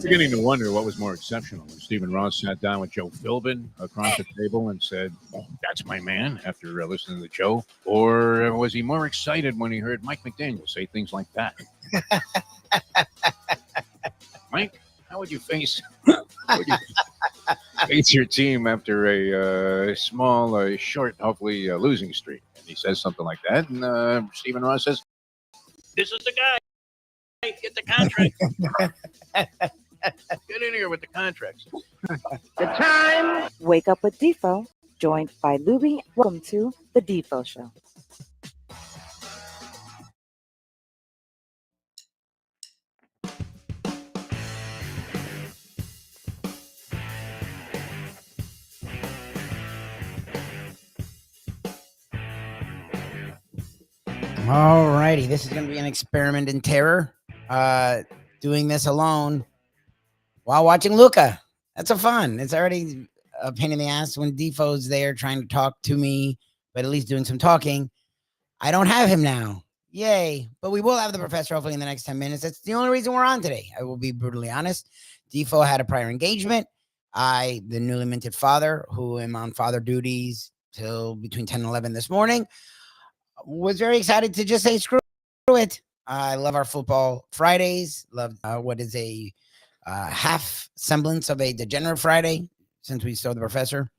beginning to wonder what was more exceptional. When Stephen Ross sat down with Joe Philbin across the table and said, "Oh, that's my man," after listening to Joe? Or was he more excited when he heard Mike McDaniel say things like that? Mike, how would you face your team after a small, short, hopefully losing streak? And he says something like that, and Stephen Ross says, "This is the guy. Get the contract. Get in here with the contracts." The time. Wake up with Defo, joined by Lubie. Welcome to the Defo Show. All righty, this is going to be an experiment in terror. Doing this alone while watching Luca. That's a fun. It's already a pain in the ass when Defoe's there trying to talk to me, but at least doing some talking. I don't have him now. Yay. But we will have the professor hopefully in the next 10 minutes. That's the only reason we're on today. I will be brutally honest. Defo had a prior engagement. I, the newly minted father, who am on father duties till between 10 and 11 this morning, was very excited to just say screw it. I love our football Fridays. Love what is a half semblance of a degenerate Friday since we saw the professor.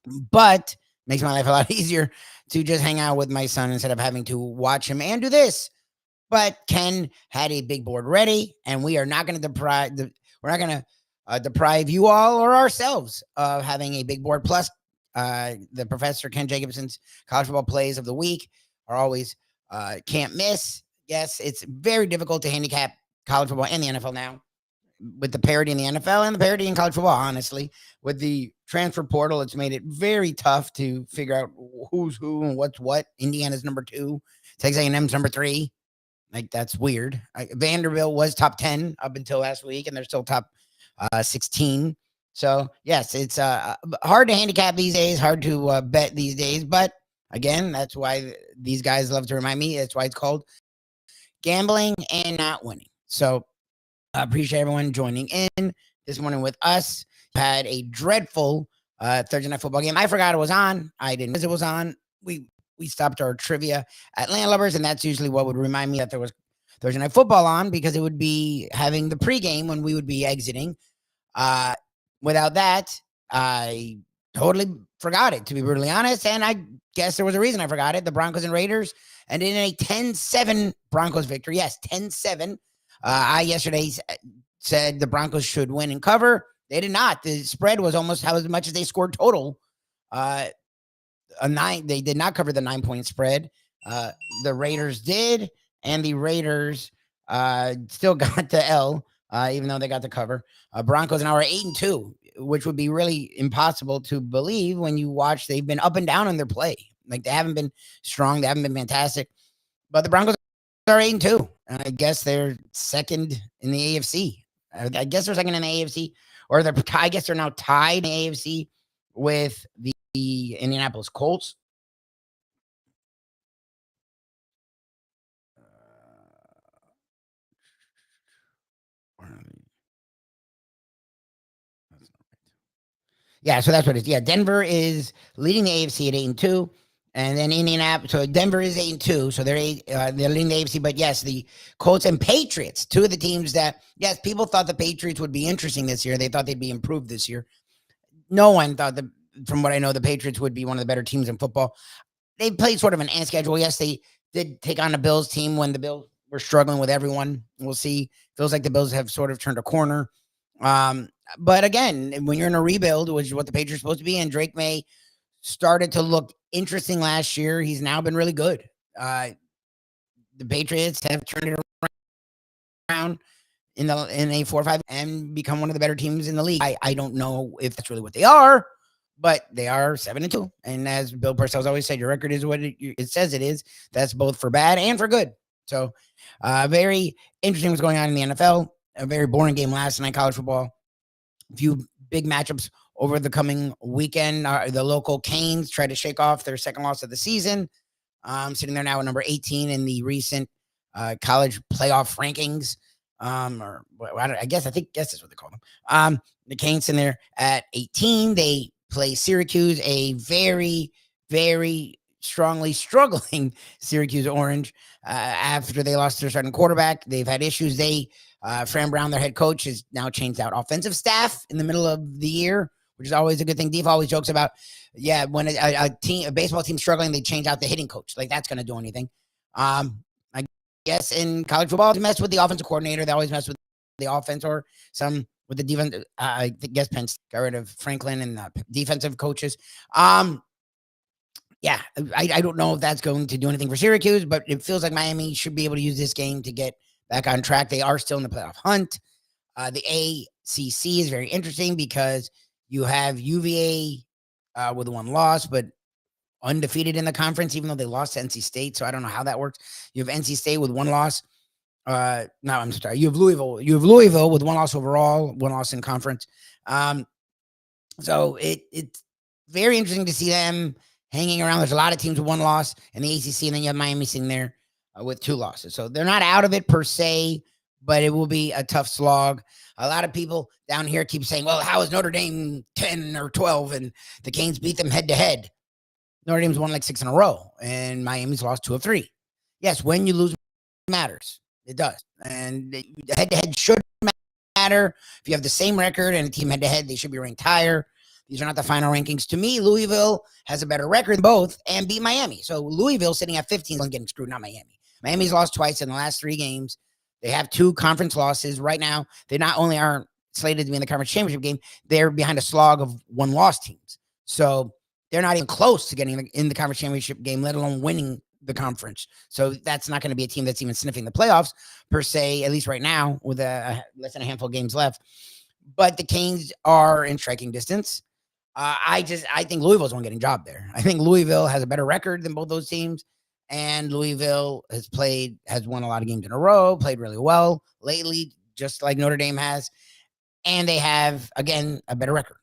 But makes my life a lot easier to just hang out with my son instead of having to watch him and do this. But Ken had a big board ready, and we are not going to deprive you all or ourselves of having a big board. Plus, the professor Ken Jacobson's college football plays of the week are always can't miss. Yes, it's very difficult to handicap college football and the NFL now with the parity in the NFL and the parity in college football, honestly. With the transfer portal, it's made it very tough to figure out who's who and what's what. Indiana's number 2. Texas A&M's number 3. Like, that's weird. Vanderbilt was top 10 up until last week, and they're still top 16. So, yes, it's hard to handicap these days, hard to bet these days. But, again, that's why these guys love to remind me. That's why it's called gambling and not winning. So I appreciate everyone joining in this morning with us. Had a dreadful Thursday night football game. I forgot it was on. I didn't realize it was on. We stopped our trivia at Landlubbers, and that's usually what would remind me that there was Thursday night football on, because it would be having the pregame when we would be exiting. Without that, I totally forgot it, to be brutally honest, and I guess there was a reason I forgot it. The Broncos and Raiders, and in a 10-7 Broncos victory. Yes, 10-7. I yesterday said the Broncos should win and cover. They did not. The spread was almost as much as they scored total. A 9. They did not cover the 9-point spread. The Raiders did, and the Raiders still got the L, even though they got the cover. Broncos now are 8-2, which would be really impossible to believe when you watch. They've been up and down in their play. Like, they haven't been strong. They haven't been fantastic. But the Broncos are 8-2. I guess they're second in the AFC. I guess they're second in the AFC. Or I guess they're now tied in the AFC with the Indianapolis Colts. Yeah, so that's what it is. Yeah, Denver is leading the AFC at 8-2, and then Indianapolis. So Denver is 8-2, so they're leading the AFC. But yes, the Colts and Patriots, two of the teams that, yes, people thought the Patriots would be interesting this year. They thought they'd be improved this year. No one thought that, from what I know, the Patriots would be one of the better teams in football. They played sort of an ant schedule. Yes, they did take on the Bills team when the Bills were struggling with everyone. We'll see. Feels like the Bills have sort of turned a corner. But again, when you're in a rebuild, which is what the Patriots are supposed to be, and Drake May started to look interesting last year, he's now been really good. The Patriots have turned it around in a 4-5 and become one of the better teams in the league. I don't know if that's really what they are, but they are 7-2. And as Bill Parcells always said, your record is what it says it is. That's both for bad and for good. So very interesting what's going on in the NFL. A very boring game last night, college football. A few big matchups over the coming weekend. The local Canes try to shake off their second loss of the season. Sitting there now at number 18 in the recent college playoff rankings. I guess that's what they call them. The Canes in there at 18. They play Syracuse, a very, very strongly struggling Syracuse Orange. After they lost their starting quarterback, they've had issues. Fran Brown, their head coach, has now changed out offensive staff in the middle of the year, which is always a good thing. Defo always jokes about, when a baseball team struggling, they change out the hitting coach. Like that's going to do anything. I guess in college football, they mess with the offensive coordinator. They always mess with the offense or some with the defense. I guess Penn State got rid of Franklin and the defensive coaches. I don't know if that's going to do anything for Syracuse, but it feels like Miami should be able to use this game to get back on track. They are still in the playoff hunt. The ACC is very interesting because you have UVA with one loss, but undefeated in the conference, even though they lost to NC State. So I don't know how that works. You have NC State with one loss. No, I'm sorry. You have Louisville. You have Louisville with one loss overall, one loss in conference. So it's very interesting to see them hanging around. There's a lot of teams with one loss in the ACC, and then you have Miami sitting there with 2 losses. So they're not out of it per se, but it will be a tough slog. A lot of people down here keep saying, well, how is Notre Dame 10 or 12 and the Canes beat them head to head? Notre Dame's won like 6 in a row, and Miami's lost 2 of 3. Yes, when you lose, it matters. It does. And head-to-head should matter. If you have the same record and a team head-to-head, they should be ranked higher. These are not the final rankings. To me, Louisville has a better record than both and beat Miami. So Louisville sitting at 15 and getting screwed, not Miami. Miami's lost twice in the last 3 games. They have 2 conference losses. Right now, they not only aren't slated to be in the conference championship game, they're behind a slog of 1-loss teams. So they're not even close to getting in the conference championship game, let alone winning the conference. So that's not going to be a team that's even sniffing the playoffs per se, at least right now with less than a handful of games left. But the Canes are in striking distance. I think Louisville's one getting job there. I think Louisville has a better record than both those teams. And Louisville has won a lot of games in a row, played really well lately, just like Notre Dame has. And they have, again, a better record.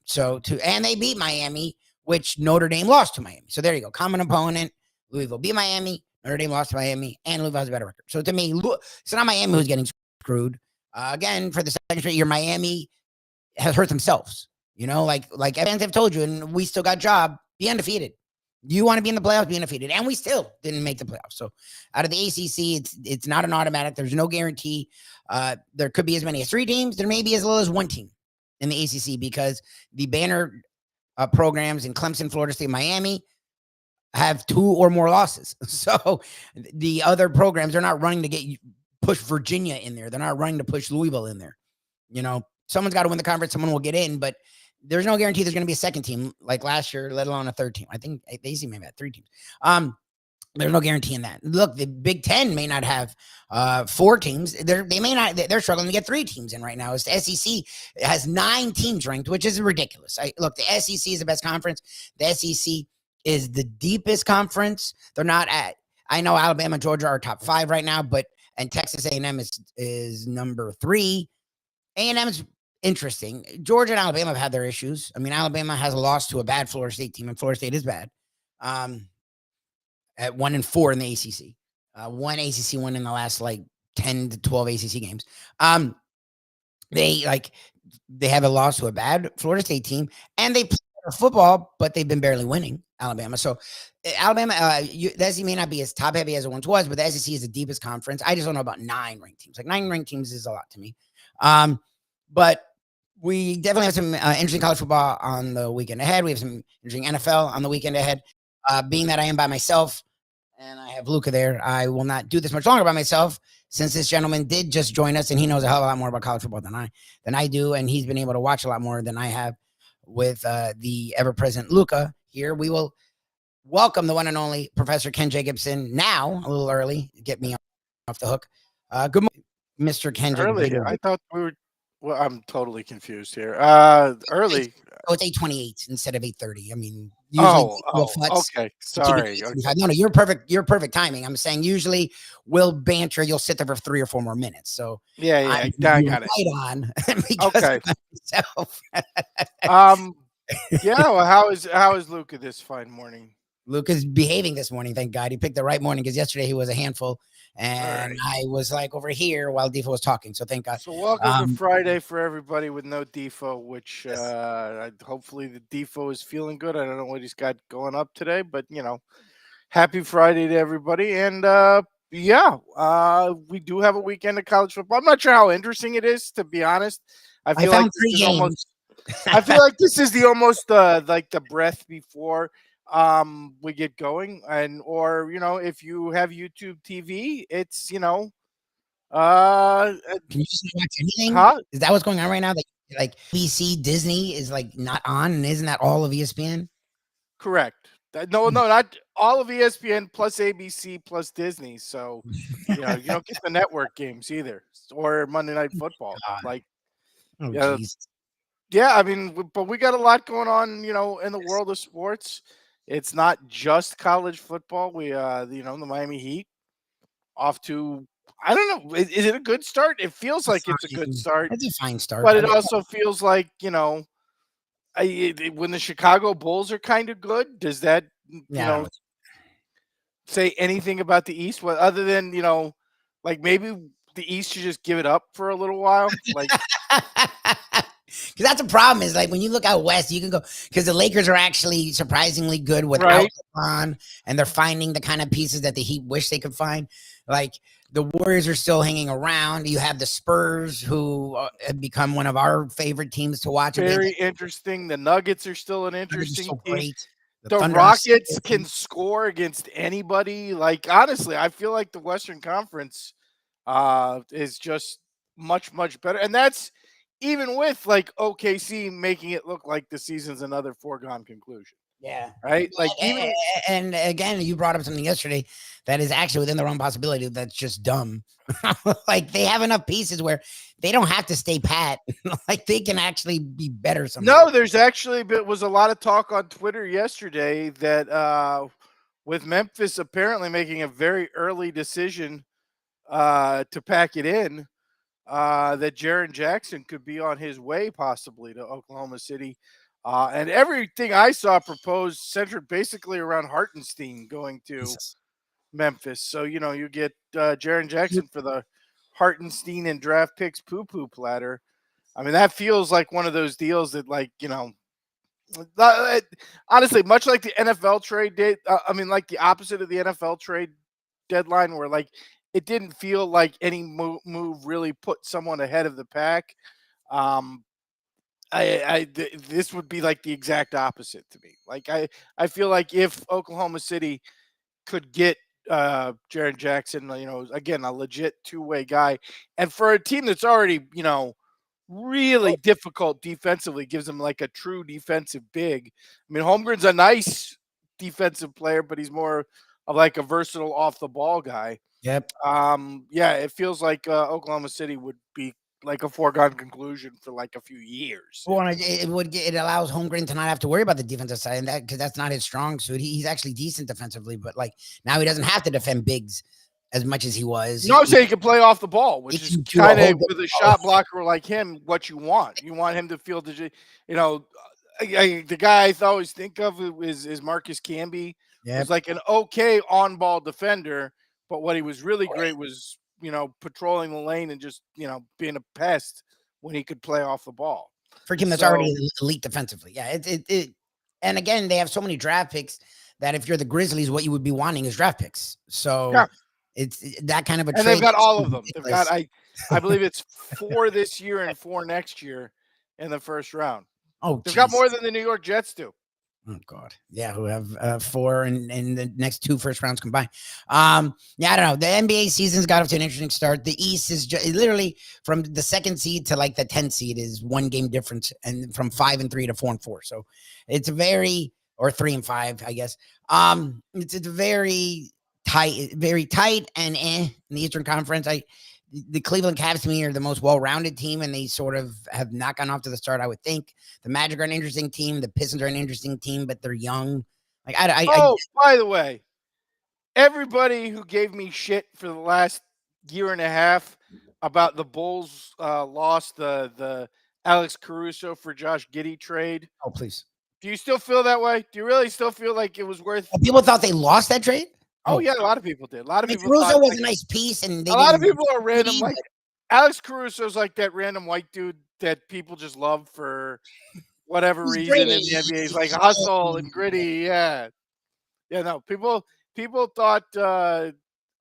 And they beat Miami, which Notre Dame lost to Miami. So there you go. Common opponent. Louisville beat Miami. Notre Dame lost to Miami. And Louisville has a better record. So to me, it's not Miami who's getting screwed. Again, for the second straight year, Miami has hurt themselves. Like fans have told you, and we still got job. Be undefeated. You want to be in the playoffs, be undefeated. And we still didn't make the playoffs. So out of the ACC, it's not an automatic. There's no guarantee. There could be as many as 3 teams. There may be as little as 1 team in the ACC because the banner programs in Clemson, Florida State, Miami have 2 or more losses. So the other programs are not running to push Virginia in there. They're not running to push Louisville in there. Someone's got to win the conference. Someone will get in, but there's no guarantee there's going to be a second team like last year, let alone a third team. I think they may have had 3 teams. There's no guarantee in that. Look, the Big Ten may not have 4 teams. They may not. They're struggling to get 3 teams in right now. The SEC has 9 teams ranked, which is ridiculous. Look, the SEC is the best conference. The SEC is the deepest conference. They're not at. I know Alabama, Georgia are top 5 right now, and Texas A&M is number 3. A&M is interesting. Georgia and Alabama have had their issues. I mean, Alabama has a loss to a bad Florida State team, and Florida State is bad. At 1-4 in the ACC, 1 ACC win in the last 10 to 12 ACC games. They have a loss to a bad Florida State team, and they play better football, but they've been barely winning. Alabama. So Alabama, the SEC may not be as top heavy as it once was, but the SEC is the deepest conference. I just don't know about 9 ranked teams. 9 ranked teams is a lot to me. But we definitely have some interesting college football on the weekend ahead. We have some interesting NFL on the weekend ahead. Being that I am by myself and I have Luca there, I will not do this much longer by myself since this gentleman did just join us and he knows a hell of a lot more about college football than I do. And he's been able to watch a lot more than I have with the ever-present Luca here. We will welcome the one and only Professor Ken Jacobson now, a little early, get me off the hook. Good morning, Mr. Ken Early. Jacobson. I thought we were. Well, I'm totally confused here. Early. Oh, it's 8:28 instead of 8:30. I mean, usually okay. Sorry. Okay. No, you're perfect. You're perfect timing. I'm saying usually we'll banter. You'll sit there for 3 or 4 more minutes. So yeah, I got it. Right on. Okay. Yeah. Well, how is Luca this fine morning? Luca's behaving this morning. Thank God he picked the right morning because yesterday he was a handful. and right. I was like over here while Defo was talking. So thank God. So welcome to Um, Friday for everybody with no Defo, which Yes. hopefully the Defo is feeling good. I don't know what he's got going up today, but happy Friday to everybody. And we do have a weekend of college football. I'm not sure how interesting it is, to be honest. I I feel like found this 3 is games. almost I feel like this is the almost like the breath before we get going. And or if you have YouTube TV, it's Can you just not watch anything? huh? Is that what's going on right now? Like BC Disney is like not on, and isn't that all of ESPN? Correct. No, not all of ESPN plus ABC plus Disney. So, you don't get the network games either, or Monday Night Football. God. Like, Oh, yeah, jeez. yeah. I mean, but we got a lot going on, in the world of sports. It's not just college football. We, the Miami Heat off to. I don't know. Is it a good start? It feels like it's a good start, It's a fine start. but I it mean, also feels like when the Chicago Bulls are kind of good. Does that yeah, say anything about the East? Well, other than like maybe the East should just give it up for a little while. Like, because that's the problem is like when you look out west, you can go because the Lakers are actually surprisingly good without right? LeBron, and they're finding the kind of pieces that the Heat wish they could find. Like the Warriors are still hanging around. You have the Spurs, who have become one of our favorite teams to watch. Very interesting. The Nuggets are still an Nuggets are interesting so team. great. The Thunder are so Rockets good. can score against anybody. Like, honestly, I feel like the Western Conference is just much, much better. And that's even with like OKC making it look like the season's another foregone conclusion. Yeah. Right? Like even And again, you brought up something yesterday that is actually within the realm of possibility. That's just dumb. Like they have enough pieces where they don't have to stay pat. Like they can actually be better. no, there's actually was a lot of talk on Twitter yesterday that with Memphis apparently making a very early decision to pack it in, that Jaren Jackson could be on his way possibly to Oklahoma City. And everything I saw proposed centered basically around Hartenstein going to Jesus. Memphis. So, you get Jaren Jackson for the Hartenstein and draft picks poo-poo platter. I mean, that feels like one of those deals that, like, honestly, much like the NFL trade date, like the opposite of the NFL trade deadline, where like it didn't feel like any move really put someone ahead of the pack. This would be like the exact opposite to me. Like I feel like if Oklahoma City could get Jaren Jackson, again, a legit two-way guy, and for a team that's already, really difficult defensively, gives them like a true defensive big. I mean, Holmgren's a nice defensive player, but he's more of like a versatile off the ball guy. Yep. Yeah, it feels like Oklahoma City would be like a foregone conclusion for like a few years. Well, it allows Holmgren to not have to worry about the defensive side, and that because that's not his strong suit. He's actually decent defensively, but like now he doesn't have to defend bigs as much as he was. No, I'm saying he can play off the ball, which is can do a kind whole of with a shot blocker like him, what you want. You want him to feel the, the guy I always think of is Marcus Camby. Yep. Was like an okay on-ball defender, but what he was really great was, patrolling the lane and just, being a pest when he could play off the ball. For a team that's already elite defensively. Yeah, and again, they have so many draft picks that if you're the Grizzlies, what you would be wanting is draft picks. So Yeah. it's that kind of a And trade. they've got all of them. They've got I believe it's 4 this year and 4 next year in the first round. Oh, they've got more than the New York Jets do. Oh God, yeah, who have 4 in the next 2 first rounds combined. Yeah, I don't know. The NBA season's got off to an interesting start. The East is literally from the 2nd seed to like the 10th seed is 1 game difference, and from 5-3 to 4-4. So it's or 3-5, I guess. It's a very tight, and in the Eastern Conference. The Cleveland Cavs to me are the most well-rounded team, and they sort of have not gone off to the start. I would think the Magic are an interesting team. The Pistons are an interesting team, but they're young. Like by the way, everybody who gave me shit for the last year and a half about the Bulls lost the Alex Caruso for Josh Giddey trade. Oh, please. Do you still feel that way? Do you really still feel like it was worth? People thought they lost that trade. Oh yeah, a lot of people did. A lot of I mean, people Caruso thought was like, a nice piece, and they a lot of didn't people are random. need Like it. Alex Caruso's like that random white dude that people just love for whatever He's reason in gritty. the NBA. He's like He's hustle gritty. and gritty. Yeah, yeah. No, people thought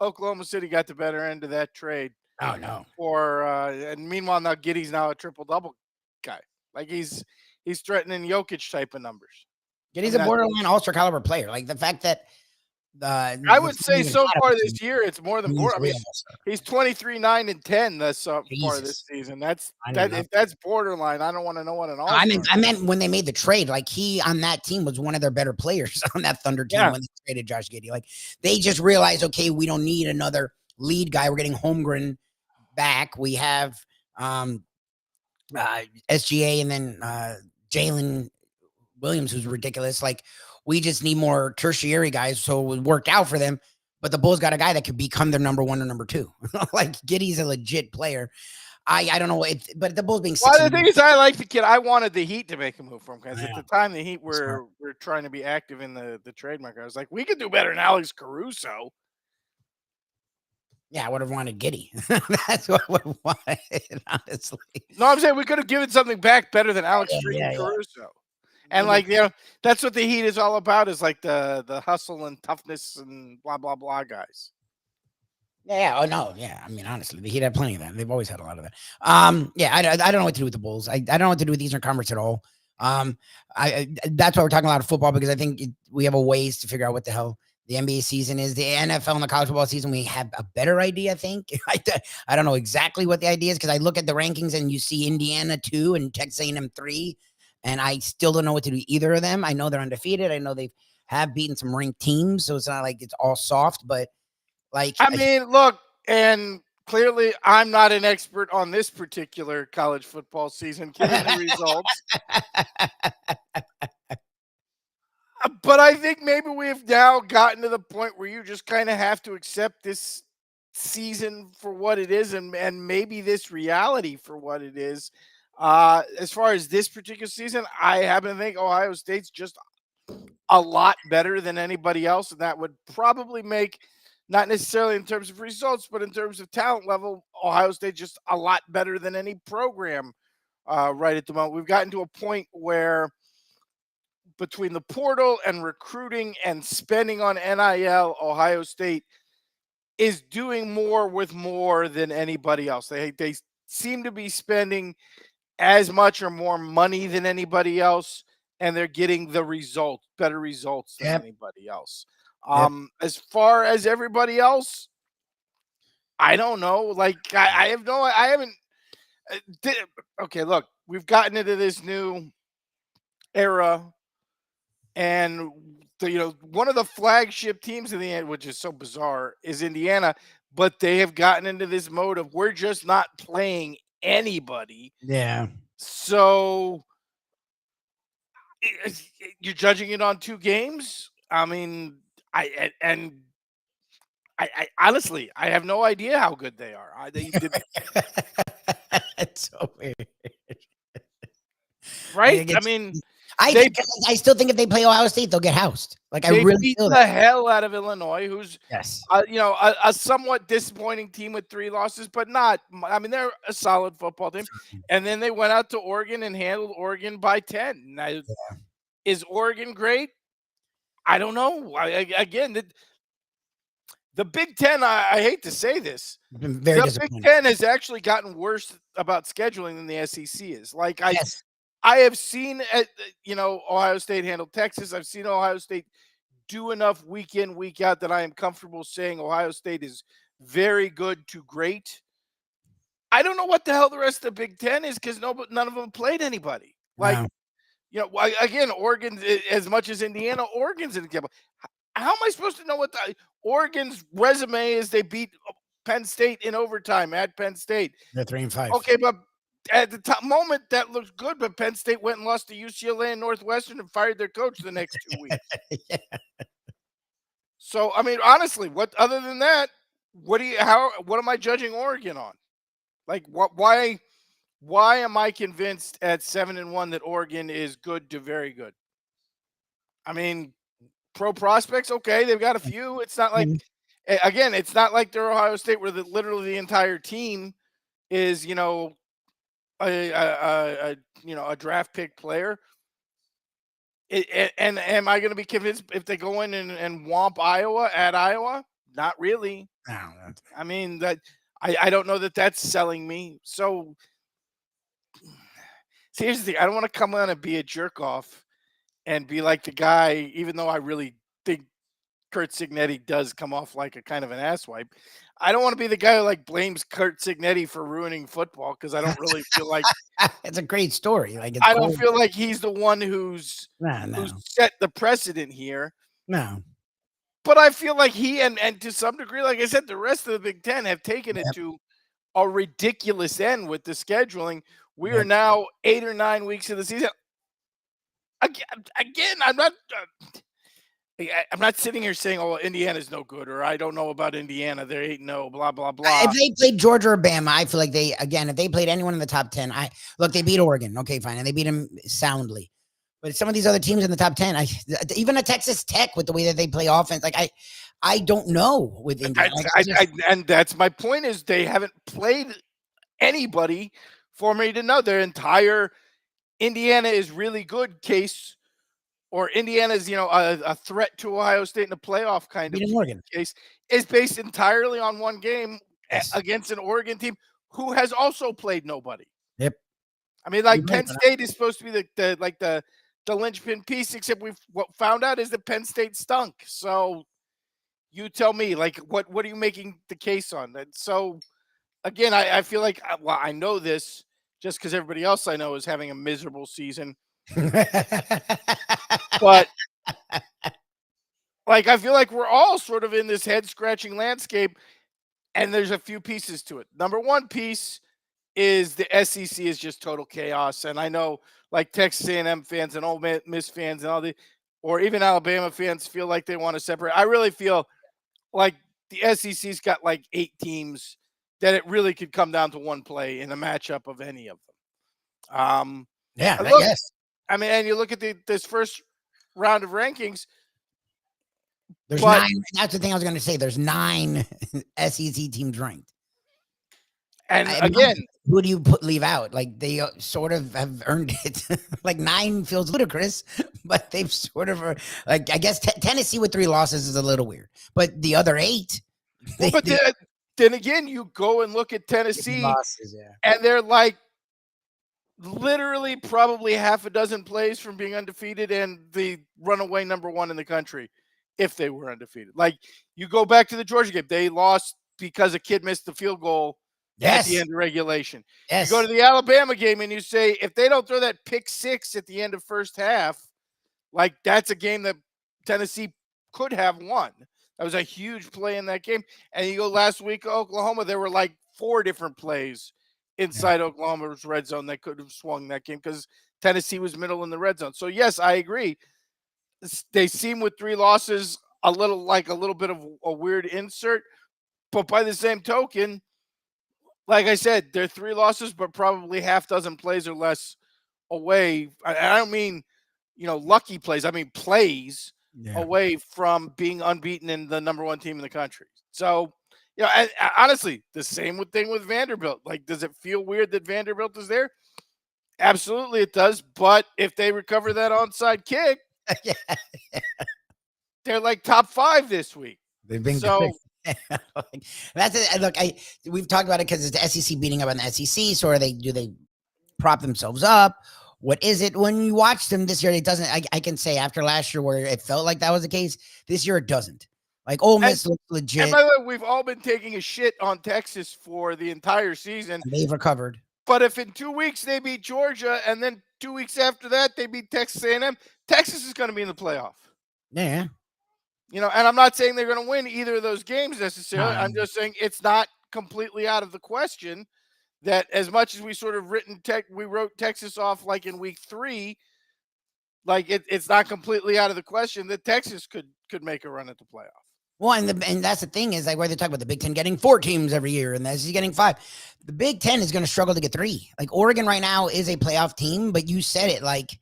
Oklahoma City got the better end of that trade. Oh no. For and meanwhile now Giddy's now a triple double guy. Like he's threatening Jokic type of numbers. He's And a that borderline all-star caliber player. Like the fact that I this would team say even so had far him this year it's more than means border. I a mean real all-star. he's 23, 9, and 10 thus far this Jesus. season. That's I know that nothing. if that's borderline, I don't want to know what an all I meant when they made the trade, like he on that team was one of their better players on that Thunder team Yeah. when they traded Josh Giddey. Like they just realized, okay, we don't need another lead guy. We're getting Holmgren back. We have SGA and then Jalen Williams, who's ridiculous. Like we just need more tertiary guys, so it worked out for them. But the Bulls got a guy that could become their number one or number two. Like Giddy's a legit player. I don't know, but the Bulls being Well, the thing is, I like the kid. I wanted the Heat to make a move for him because Yeah. at the time the Heat were trying to be active in the trade market. I was like, we could do better than Alex Caruso. Yeah, I would have wanted Giddey. That's what I would have wanted, honestly. No, I'm saying we could have given something back better than Alex Yeah. Caruso. And like that's what the Heat is all about, is like the hustle and toughness and blah blah blah guys. Yeah. Oh no. Yeah. I mean, honestly, the Heat had plenty of that. They've always had a lot of that. Yeah. I don't know what to do with the Bulls. I don't know what to do with Eastern Conference at all. That's why we're talking a lot of football, because I think we have a ways to figure out what the hell the NBA season is. The NFL and the college football season, we have a better idea, I think. I don't know exactly what the idea is, because I look at the rankings and you see Indiana 2 and Texas A&M 3, and I still don't know what to do with either of them. I know they're undefeated. I know they have beaten some ranked teams, so it's not like it's all soft, but like I mean, look, and clearly I'm not an expert on this particular college football season, given the results. But I think maybe we've now gotten to the point where you just kind of have to accept this season for what it is, and maybe this reality for what it is. As far as this particular season, I happen to think Ohio State's just a lot better than anybody else, and that would probably make, not necessarily in terms of results, but in terms of talent level, Ohio State just a lot better than any program right at the moment. We've gotten to a point where between the portal and recruiting and spending on NIL, Ohio State is doing more with more than anybody else. They seem to be spending as much or more money than anybody else, and they're getting the better results than anybody else. As far as everybody else, I don't know. Like I haven't. Okay, look, we've gotten into this new era, and one of the flagship teams in the end, which is so bizarre, is Indiana. But they have gotten into this mode of we're just not playing anybody. Yeah. So you're judging it on 2 games. I mean, I honestly, I have no idea how good they are. It's so weird. Right? I mean, I still think if they play Ohio State, they'll get housed. Like I really beat feel the that. hell out of Illinois, who's Yes. a somewhat disappointing team with 3 losses, but not. I mean, they're a solid football team. And then they went out to Oregon and handled Oregon by 10. Now, is Oregon great? I don't know. Again, the Big Ten, I hate to say this, Been very the Big Ten has actually gotten worse about scheduling than the SEC is. Like I have seen, Ohio State handle Texas. I've seen Ohio State do enough week in, week out that I am comfortable saying Ohio State is very good to great. I don't know what the hell the rest of the Big Ten is, because none of them played anybody. Like, again, Oregon, as much as Indiana, Oregon's an example. How am I supposed to know what Oregon's resume is? They beat Penn State in overtime at Penn State. They're 3-5. Okay, but at the moment that looks good, but Penn State went and lost to UCLA and Northwestern and fired their coach the next 2 weeks. So, I mean, honestly, what other than that, what am I judging Oregon on? Like, why am I convinced at 7-1 that Oregon is good to very good? I mean, pro prospects. Okay, they've got a few. It's not like, again, it's not like they're Ohio State where literally the entire team is, a draft pick player. And am I going to be convinced if they go in and whomp Iowa at Iowa? Not really. No. I mean, that I don't know that that's selling me. So see, here's the thing. I don't want to come on and be a jerk off and be like the guy, even though I really think Kurt Signetti does come off like a kind of an asswipe. I don't want to be the guy who like blames Kurt Signetti for ruining football because I don't really feel like It's a great story. Like, I don't feel like he's the one who's no. set the precedent here. No. But I feel like he and to some degree, like I said, the rest of the Big Ten have taken it to a ridiculous end with the scheduling. We are now 8 or 9 weeks of the season. Again, I'm not sitting here saying, "Oh, Indiana's no good," or "I don't know about Indiana. They're 8-0." Blah blah blah. If they played Georgia or Bama, I feel like if they played anyone in the top 10, they beat Oregon. Okay, fine, and they beat them soundly. But some of these other teams in the top 10, even a Texas Tech with the way that they play offense, like I don't know with Indiana. And that's my point is they haven't played anybody for me to know. Their entire Indiana is really good case, or Indiana's a threat to Ohio State in the playoff kind of case, is based entirely on one game against an Oregon team who has also played nobody. Yep. I mean, like Penn State is supposed to be the linchpin piece, except what found out is that Penn State stunk. So you tell me, like, what are you making the case on that? So again, I feel like, well, I know this just because everybody else I know is having a miserable season. But like, I feel like we're all sort of in this head scratching landscape, and there's a few pieces to it. Number one piece is the SEC is just total chaos. And I know like Texas A&M fans and Ole Miss fans and or even Alabama fans feel like they want to separate. I really feel like the SEC's got like 8 teams that it really could come down to one play in a matchup of any of them. Yes. I mean, and you look at this first round of rankings. There's 9. That's the thing I was going to say. There's 9 SEC teams ranked. And again, who do you leave out? Like, they sort of have earned it. Like 9 feels ludicrous, but they've sort of I guess Tennessee with 3 losses is a little weird, but the other 8. Then again, you go and look at Tennessee, losses, and they're like literally probably half a dozen plays from being undefeated and the runaway number 1 in the country if they were undefeated. Like, you go back to the Georgia game, they lost because a kid missed the field goal. At the end of regulation. You go to the Alabama game and you say, if they don't throw that pick 6 at the end of first half, like, that's a game that Tennessee could have won. That was a huge play in that game. And you go last week, Oklahoma, there were like 4 different plays inside Oklahoma's red zone that could have swung that game because Tennessee was middle in the red zone. So yes, I agree. They seem with 3 losses a little bit of a weird insert, but by the same token, like I said, they're 3 losses, but probably half dozen plays or less away. I don't mean, lucky plays. I mean plays away from being unbeaten in the number 1 team in the country. So, honestly, the same thing with Vanderbilt. Like, does it feel weird that Vanderbilt is there? Absolutely it does. But if they recover that onside kick, they're like top 5 this week. They've been so. That's it. Look, we've talked about it because it's the SEC beating up on the SEC. So do they prop themselves up? What is it? When you watch them this year, it doesn't. I can say after last year where it felt like that was the case, this year it doesn't. Like, Ole Miss looks legit. And by the way, we've all been taking a shit on Texas for the entire season. And they've recovered. But if in 2 weeks they beat Georgia and then 2 weeks after that they beat Texas A&M, Texas is going to be in the playoff. Yeah. And I'm not saying they're going to win either of those games necessarily. I'm just saying it's not completely out of the question that as much as we sort of we wrote Texas off like in week 3, like it's not completely out of the question that Texas could make a run at the playoff. Well, and that's the thing is, like, where they talk about the Big Ten getting 4 teams every year and the SEC getting 5. The Big Ten is going to struggle to get 3. Like, Oregon right now is a playoff team, but you said it, like,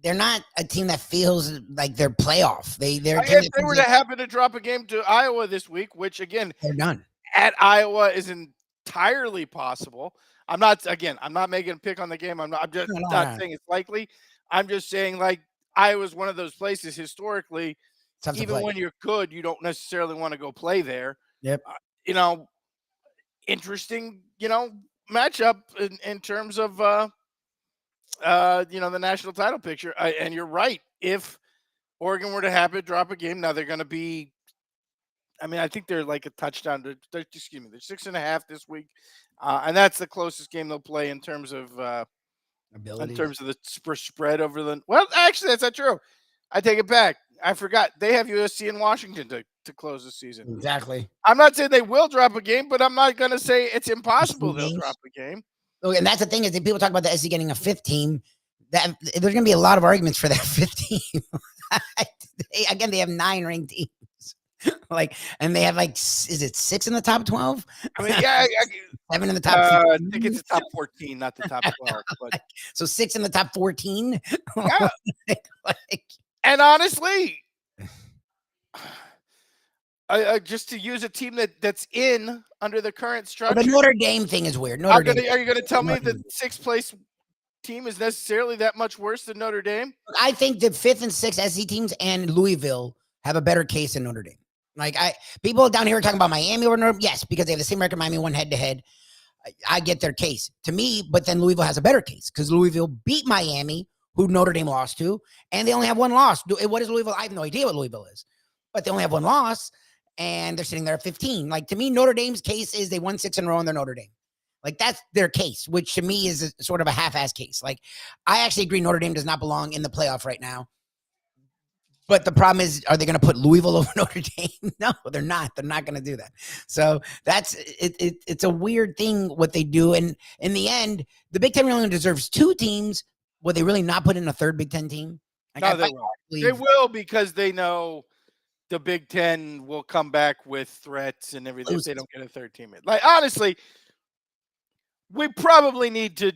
they're not a team that feels like they're playoff. They're a team If that they feels were to like happen to drop a game to Iowa this week, which again they're done. at Iowa is entirely possible. I'm not making a pick on the game. I'm just not saying it's likely. I'm just saying like Iowa's one of those places historically, Tough to even play. when you're good, you don't necessarily want to go play there. Yep. Interesting, matchup in terms of the national title picture. And you're right. If Oregon were to have it drop a game, now they're going to be. I mean, I think they're like a touchdown. They're 6.5 this week, and that's the closest game they'll play in terms of Ability. in terms of the spread over the. Well, actually, that's not true. I take it back. I forgot they have USC and Washington to close the season. Exactly. I'm not saying they will drop a game, but I'm not going to say it's impossible they'll drop a game. Okay, and that's the thing is that people talk about the SEC getting a 5th team. That there's going to be a lot of arguments for that 5th team. Again, they have 9 ranked teams. And they have is it 6 in the top 12? I mean, yeah, 7 in the top. I think it's the top 14, not the top 12. But so 6 in the top 14. Yeah. And honestly, just to use a team that's in under the current structure. The Notre Dame thing is weird. Are you going to tell me the 6th place team is necessarily that much worse than Notre Dame? I think the 5th and 6th SEC teams and Louisville have a better case than Notre Dame. People down here are talking about Miami over Notre Dame. Yes, because they have the same record. Miami won head-to-head. I get their case to me, but then Louisville has a better case because Louisville beat Miami, who Notre Dame lost to, and they only have 1 loss. What is Louisville? I have no idea what Louisville is, but they only have 1 loss, and they're sitting there at 15. To me, Notre Dame's case is they won 6 in a row and they're Notre Dame. That's their case, which to me is sort of a half-ass case. I actually agree Notre Dame does not belong in the playoff right now. But the problem is, are they going to put Louisville over Notre Dame? No, they're not. They're not going to do that. So that's it. It's a weird thing what they do. And in the end, the Big Ten really deserves 2 teams. Will they really not put in a 3rd Big Ten team? No, they will. They will because they know the Big Ten will come back with threats and everything if they don't get a 3rd team in. Honestly, we probably need to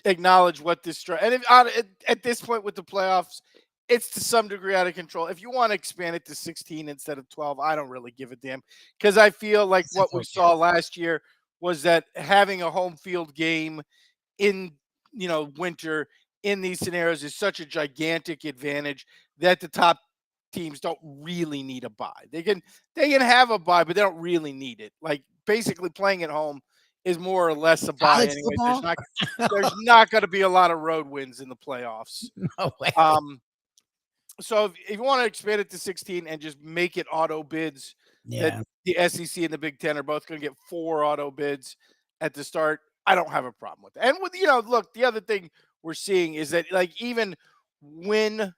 acknowledge what this and at this point with the playoffs, it's to some degree out of control. If you want to expand it to 16 instead of 12, I don't really give a damn because I feel like what we saw last year was that having a home field game in winter in these scenarios is such a gigantic advantage that the top teams don't really need a bye. They can have a bye, but they don't really need it. Basically playing at home is more or less a bye anyway. There's not going to be a lot of road wins in the playoffs. No way. So if you want to expand it to 16 and just make it auto bids, that the SEC and the Big Ten are both going to get 4 auto bids at the start, I don't have a problem with that. And with look, the other thing we're seeing is that even when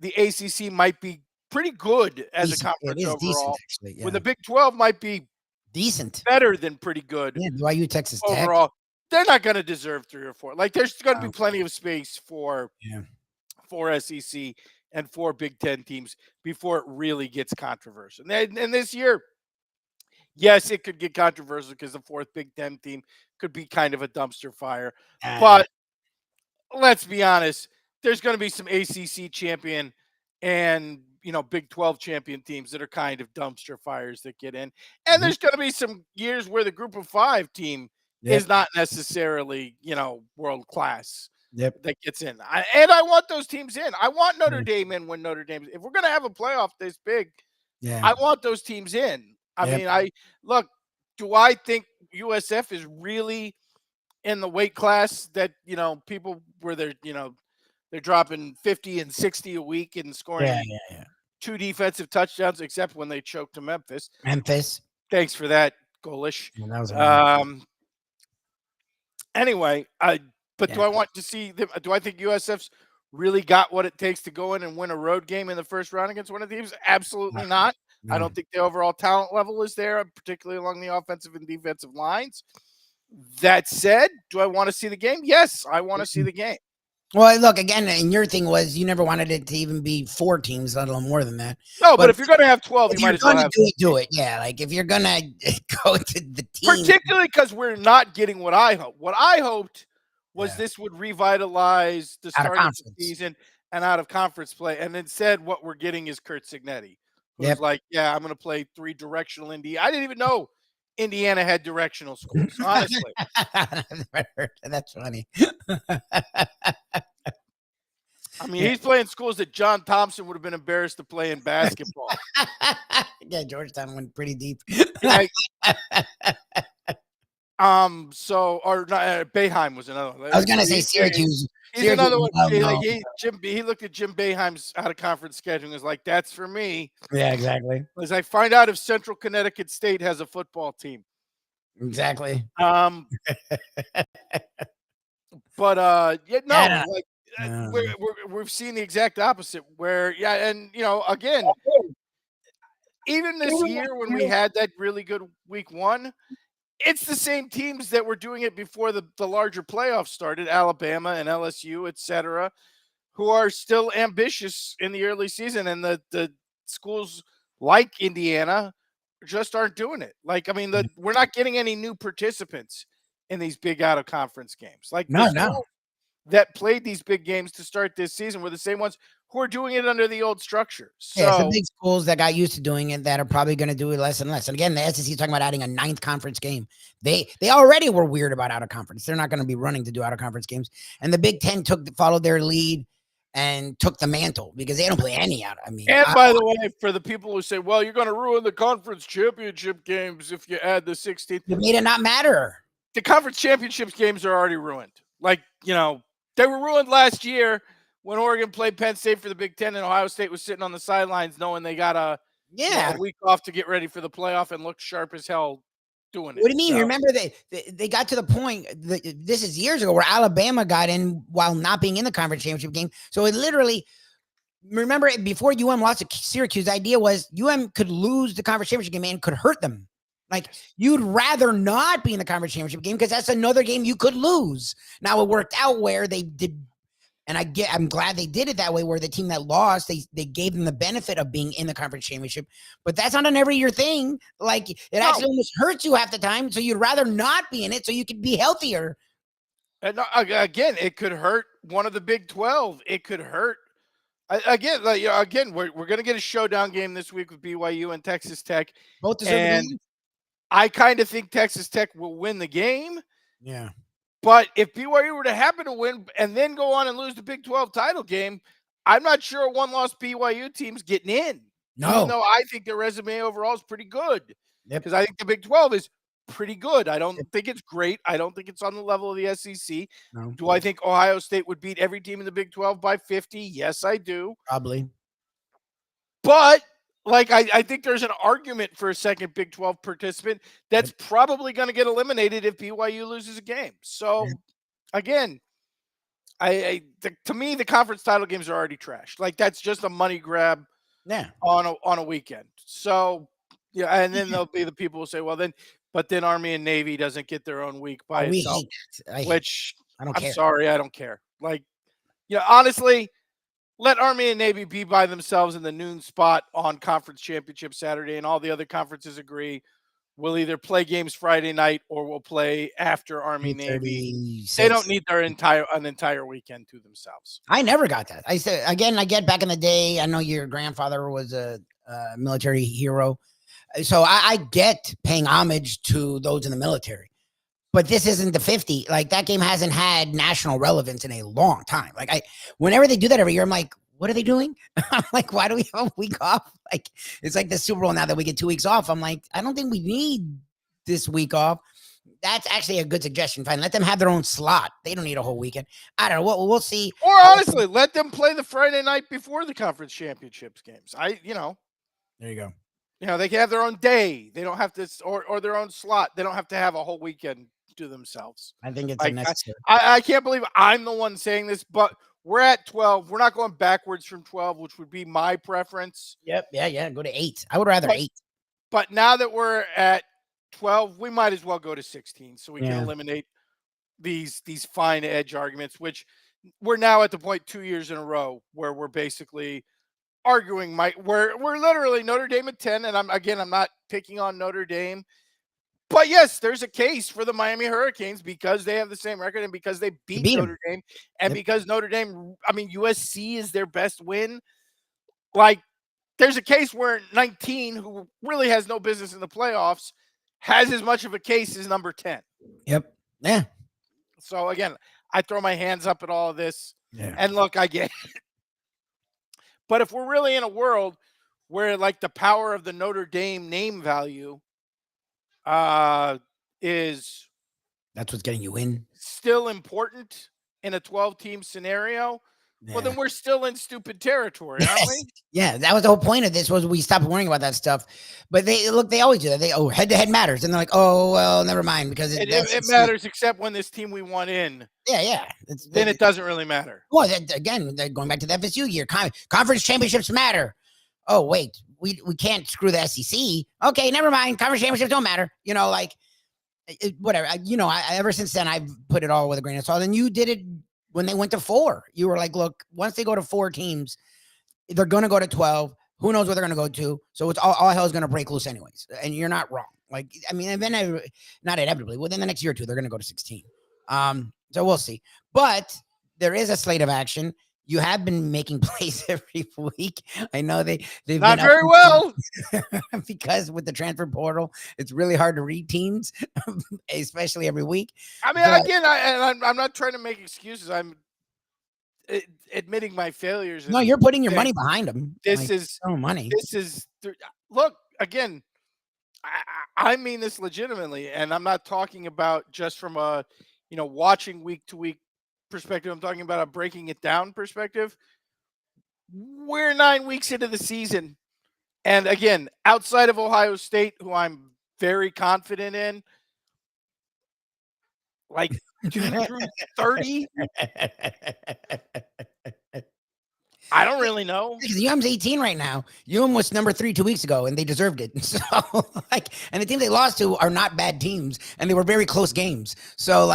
the ACC might be pretty good as a conference overall, decent, actually, when the Big 12 might be decent, better than pretty good. Yeah, BYU, Texas Tech. Overall, they're not going to deserve 3 or 4. There's going to be plenty of space for SEC and 4 Big Ten teams before it really gets controversial. And this year, yes, it could get controversial because the 4th Big Ten team could be kind of a dumpster fire. But let's be honest, there's going to be some ACC champion and Big 12 champion teams that are kind of dumpster fires that get in. And there's going to be some years where the Group of 5 team is not necessarily, world class. That gets in. I want those teams in. I want Notre Dame in when Notre Dame. If we're going to have a playoff this big, I want those teams in. Do I think USF is really in the weight class that, people where they're dropping 50 and 60 a week and scoring 2 defensive touchdowns, except when they choked to Memphis. Thanks for that, Golish. That was anyway, But do I want to see them? Do I think USF's really got what it takes to go in and win a road game in the first round against one of the teams? Absolutely not. I don't think the overall talent level is there, particularly along the offensive and defensive lines. That said, do I want to see the game? Yes, I want to see the game. Well, look, again, and your thing was you never wanted it to even be 4 teams, let alone more than that. No, but if you're going to have 12, you might as well have do it. Yeah, if you're going to go to the team. Particularly because we're not getting what I hoped. What I hoped was this would revitalize the start of the season and out of conference play. And instead, what we're getting is Kurt Signetti, who's Yep. like, yeah, I'm going to play 3 directional Indiana. I didn't even know Indiana had directional schools, honestly. I've never heard. That's funny. I mean, he's playing schools that John Thompson would have been embarrassed to play in basketball. Yeah, Georgetown went pretty deep. Like, or not, Boeheim was another one. I was gonna say Syracuse. He's Syracuse, another one. no. He looked at Jim Boeheim's out of conference schedule and was like, "That's for me." Yeah, exactly. As I find out if Central Connecticut State has a football team. Exactly. But yeah, no, Yeah. like we've seen the exact opposite. Where and again, even this year when we had that really good week 1. It's the same teams that were doing it before the larger playoffs started, Alabama and LSU, et cetera, who are still ambitious in the early season. And the schools like Indiana just aren't doing it. Like, I mean, we're not getting any new participants in these big out-of-conference games. Like, No. that played these big games to start this season were the same ones who are doing it under the old structure. So yeah, it's the big schools that got used to doing it that are probably going to do it less and less. And again, the SEC is talking about adding a 9th conference game. They already were weird about out of conference. They're not going to be running to do out of conference games. And the Big Ten followed their lead and took the mantle because they don't play any out. I mean, by the way, for the people who say, "Well, you're going to ruin the conference championship games if you add the 16th," it made it not matter. The conference championships games are already ruined. Like, they were ruined last year when Oregon played Penn State for the Big Ten and Ohio State was sitting on the sidelines knowing they got a week off to get ready for the playoff and looked sharp as hell doing it. What do you mean? So, remember they got to the point, this is years ago, where Alabama got in while not being in the conference championship game. So it literally, remember, before UM lost to Syracuse, the idea was UM could lose the conference championship game and could hurt them. Like, you'd rather not be in the conference championship game because that's another game you could lose. Now it worked out where they did, and I'm glad they did it that way, where the team that lost, they gave them the benefit of being in the conference championship. But that's not an every year thing. Like, it actually almost hurts you half the time. So you'd rather not be in it so you could be healthier. And again, it could hurt one of the Big 12. It could hurt. Again, we're going to get a showdown game this week with BYU and Texas Tech. Both deserve games. I kind of think Texas Tech will win the game. Yeah. But if BYU were to happen to win and then go on and lose the Big 12 title game, I'm not sure a one-loss BYU team's getting in. No. Even though I think their resume overall is pretty good. Yep. Because I think the Big 12 is pretty good. I don't think it's great. I don't think it's on the level of the SEC. No. Do I think Ohio State would beat every team in the Big 12 by 50? Yes, I do. Probably. But I think there's an argument for a second Big 12 participant that's probably going to get eliminated if BYU loses a game. So, again, to me, the conference title games are already trashed. Like, that's just a money grab on a weekend. So, and then there'll be the people who say, well, then Army and Navy doesn't get their own week by itself, which I'm sorry, I don't care. Like, honestly, let Army and Navy be by themselves in the noon spot on conference championship Saturday, and all the other conferences agree we'll either play games Friday night or we'll play after Army Navy. They don't need an entire weekend to themselves. I never got that. I said, again, I get back in the day. I know your grandfather was a military hero. So I get paying homage to those in the military. But this isn't the 50. Like, that game hasn't had national relevance in a long time. Like, whenever they do that every year, I'm like, what are they doing? I'm like, why do we have a week off? Like, it's like the Super Bowl now that we get 2 weeks off. I'm like, I don't think we need this week off. That's actually a good suggestion. Fine, let them have their own slot. They don't need a whole weekend. I don't know. We'll see. Or honestly, let them play the Friday night before the conference championships games. There you go. They can have their own day. They don't have to, or their own slot. They don't have to have a whole weekend to themselves. I think it's unnecessary. I can't believe I'm the one saying this, but we're at 12. We're not going backwards from 12, which would be my preference. Yep. Yeah. Go to 8. I would rather 8. But now that we're at 12, we might as well go to 16 so we can eliminate these fine edge arguments, which we're now at the point 2 years in a row where we're basically arguing. We're literally Notre Dame at 10, and I'm not picking on Notre Dame. But yes, there's a case for the Miami Hurricanes because they have the same record and because they beat Notre Dame and because Notre Dame, I mean, USC is their best win. Like, there's a case where 19, who really has no business in the playoffs, has as much of a case as number 10. Yep. Yeah. So again, I throw my hands up at all of this. Yeah. And look, I get it. But if we're really in a world where like the power of the Notre Dame name value is that's what's getting you in, still important in a 12-team scenario, well, then we're still in stupid territory, aren't we? Yeah, that was the whole point of this, was we stopped worrying about that stuff. But they always do that. Head-to-head matters. And they're like, oh, well, never mind, because it matters except when this team we want in. Yeah. Then it doesn't really matter. Well, again, going back to the FSU year, conference championships matter. Oh, wait, we can't screw the SEC. Okay, never mind. Conference championships don't matter. Whatever. Ever since then, I've put it all with a grain of salt. And you did it when they went to 4. You were like, look, once they go to 4 teams, they're going to go to 12. Who knows where they're going to go to? So it's all hell is going to break loose anyways. And you're not wrong. Like, I mean, and then not inevitably, within the next year or two, they're going to go to 16. So we'll see. But there is a slate of action. You have been making plays every week. I know they've not been very well because with the transfer portal, it's really hard to read teams, especially every week. I mean, again, I'm not trying to make excuses. I'm admitting my failures. No, you're putting your money behind them. This is money. Look, again, I mean this legitimately, and I'm not talking about just from a watching week to week perspective. I'm talking about a breaking it down perspective. We're 9 weeks into the season, and again, outside of Ohio State, who I'm very confident in, like 2 through 30, I don't really know. Because UM's 18 right now. UM was number 3 2 weeks ago, and they deserved it. So, and the teams they lost to are not bad teams, and they were very close games. So,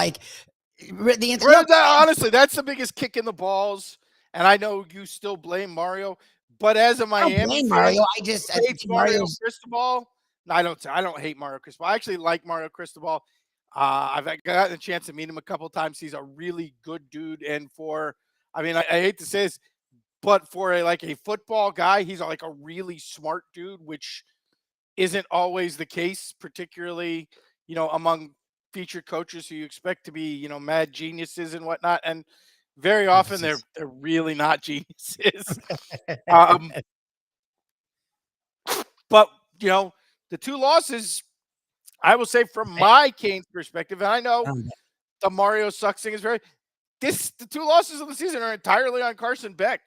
honestly, that's the biggest kick in the balls. And I know you still blame Mario, but as a Miami fan, blame Mario, I hate Mario Cristobal. No, I don't hate Mario Cristobal. I actually like Mario Cristobal. I've gotten a chance to meet him a couple of times. He's a really good dude, and I hate to say this, but for a football guy, he's like a really smart dude, which isn't always the case, particularly among featured coaches who you expect to be, mad geniuses and whatnot. And very often they're really not geniuses. But, the 2 losses, I will say from my Canes perspective, and I know the Mario sucks thing is the 2 losses of the season are entirely on Carson Beck,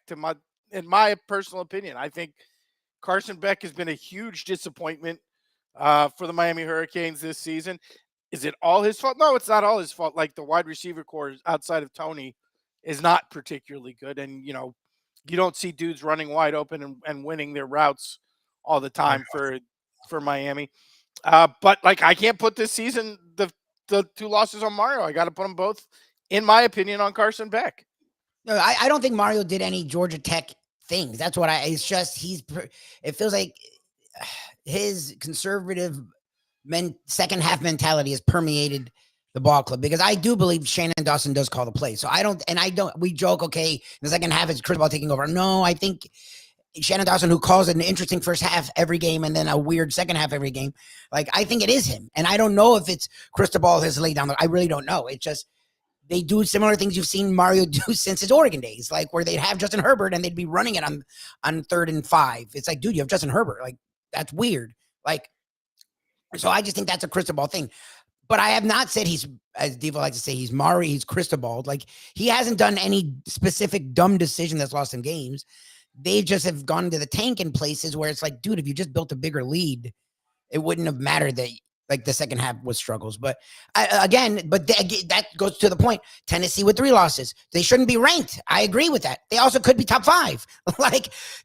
in my personal opinion. I think Carson Beck has been a huge disappointment for the Miami Hurricanes this season. Is it all his fault? No, it's not all his fault. Like, the wide receiver core outside of Tony is not particularly good. And, you don't see dudes running wide open and winning their routes all the time for Miami. But I can't put this season, the 2 losses on Mario. I got to put them both, in my opinion, on Carson Beck. No, I don't think Mario did any Georgia Tech things. That's what it's just, it feels like his conservative second half mentality has permeated the ball club, because I do believe Shannon Dawson does call the play. So we joke, okay, the second half is Cristobal taking over. No, I think Shannon Dawson, who calls an interesting first half every game and then a weird second half every game, I think it is him. And I don't know if it's Cristobal has laid down. I really don't know. It's just, they do similar things you've seen Mario do since his Oregon days, where they'd have Justin Herbert and they'd be running it on 3rd and 5. It's like, dude, you have Justin Herbert. That's weird. So I just think that's a Cristobal thing. But I have not said he's, as Defo likes to say, he's Mario, he's Cristobal. He hasn't done any specific dumb decision that's lost him games. They just have gone to the tank in places where it's like, dude, if you just built a bigger lead, it wouldn't have mattered that the second half was struggles. But that goes to the point. Tennessee with 3 losses. They shouldn't be ranked. I agree with that. They also could be top 5.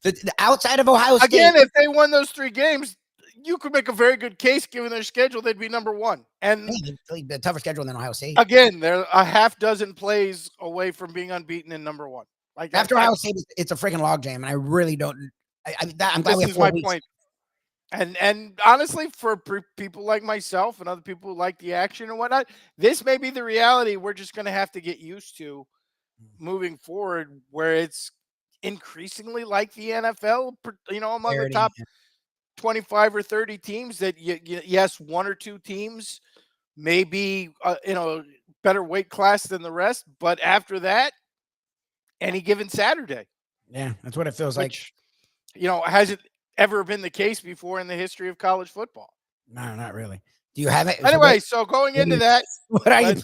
The outside of Ohio State. Again, if they won those 3 games, you could make a very good case, given their schedule, they'd be number 1. And the tougher schedule than Ohio State. Again, they're a half dozen plays away from being unbeaten in number 1. After Ohio State, it's a freaking logjam, and I really don't. I'm glad we have 4 weeks. Point. And honestly, for people like myself and other people who like the action and whatnot, this may be the reality we're just going to have to get used to moving forward, where it's increasingly like the NFL, among the top 25 or 30 teams that, yes, one or two teams may be, better weight class than the rest. But after that, any given Saturday. Yeah, that's what it feels like. Which, hasn't ever been the case before in the history of college football. No, not really. Do you have it? Anyway, so going into that, what are you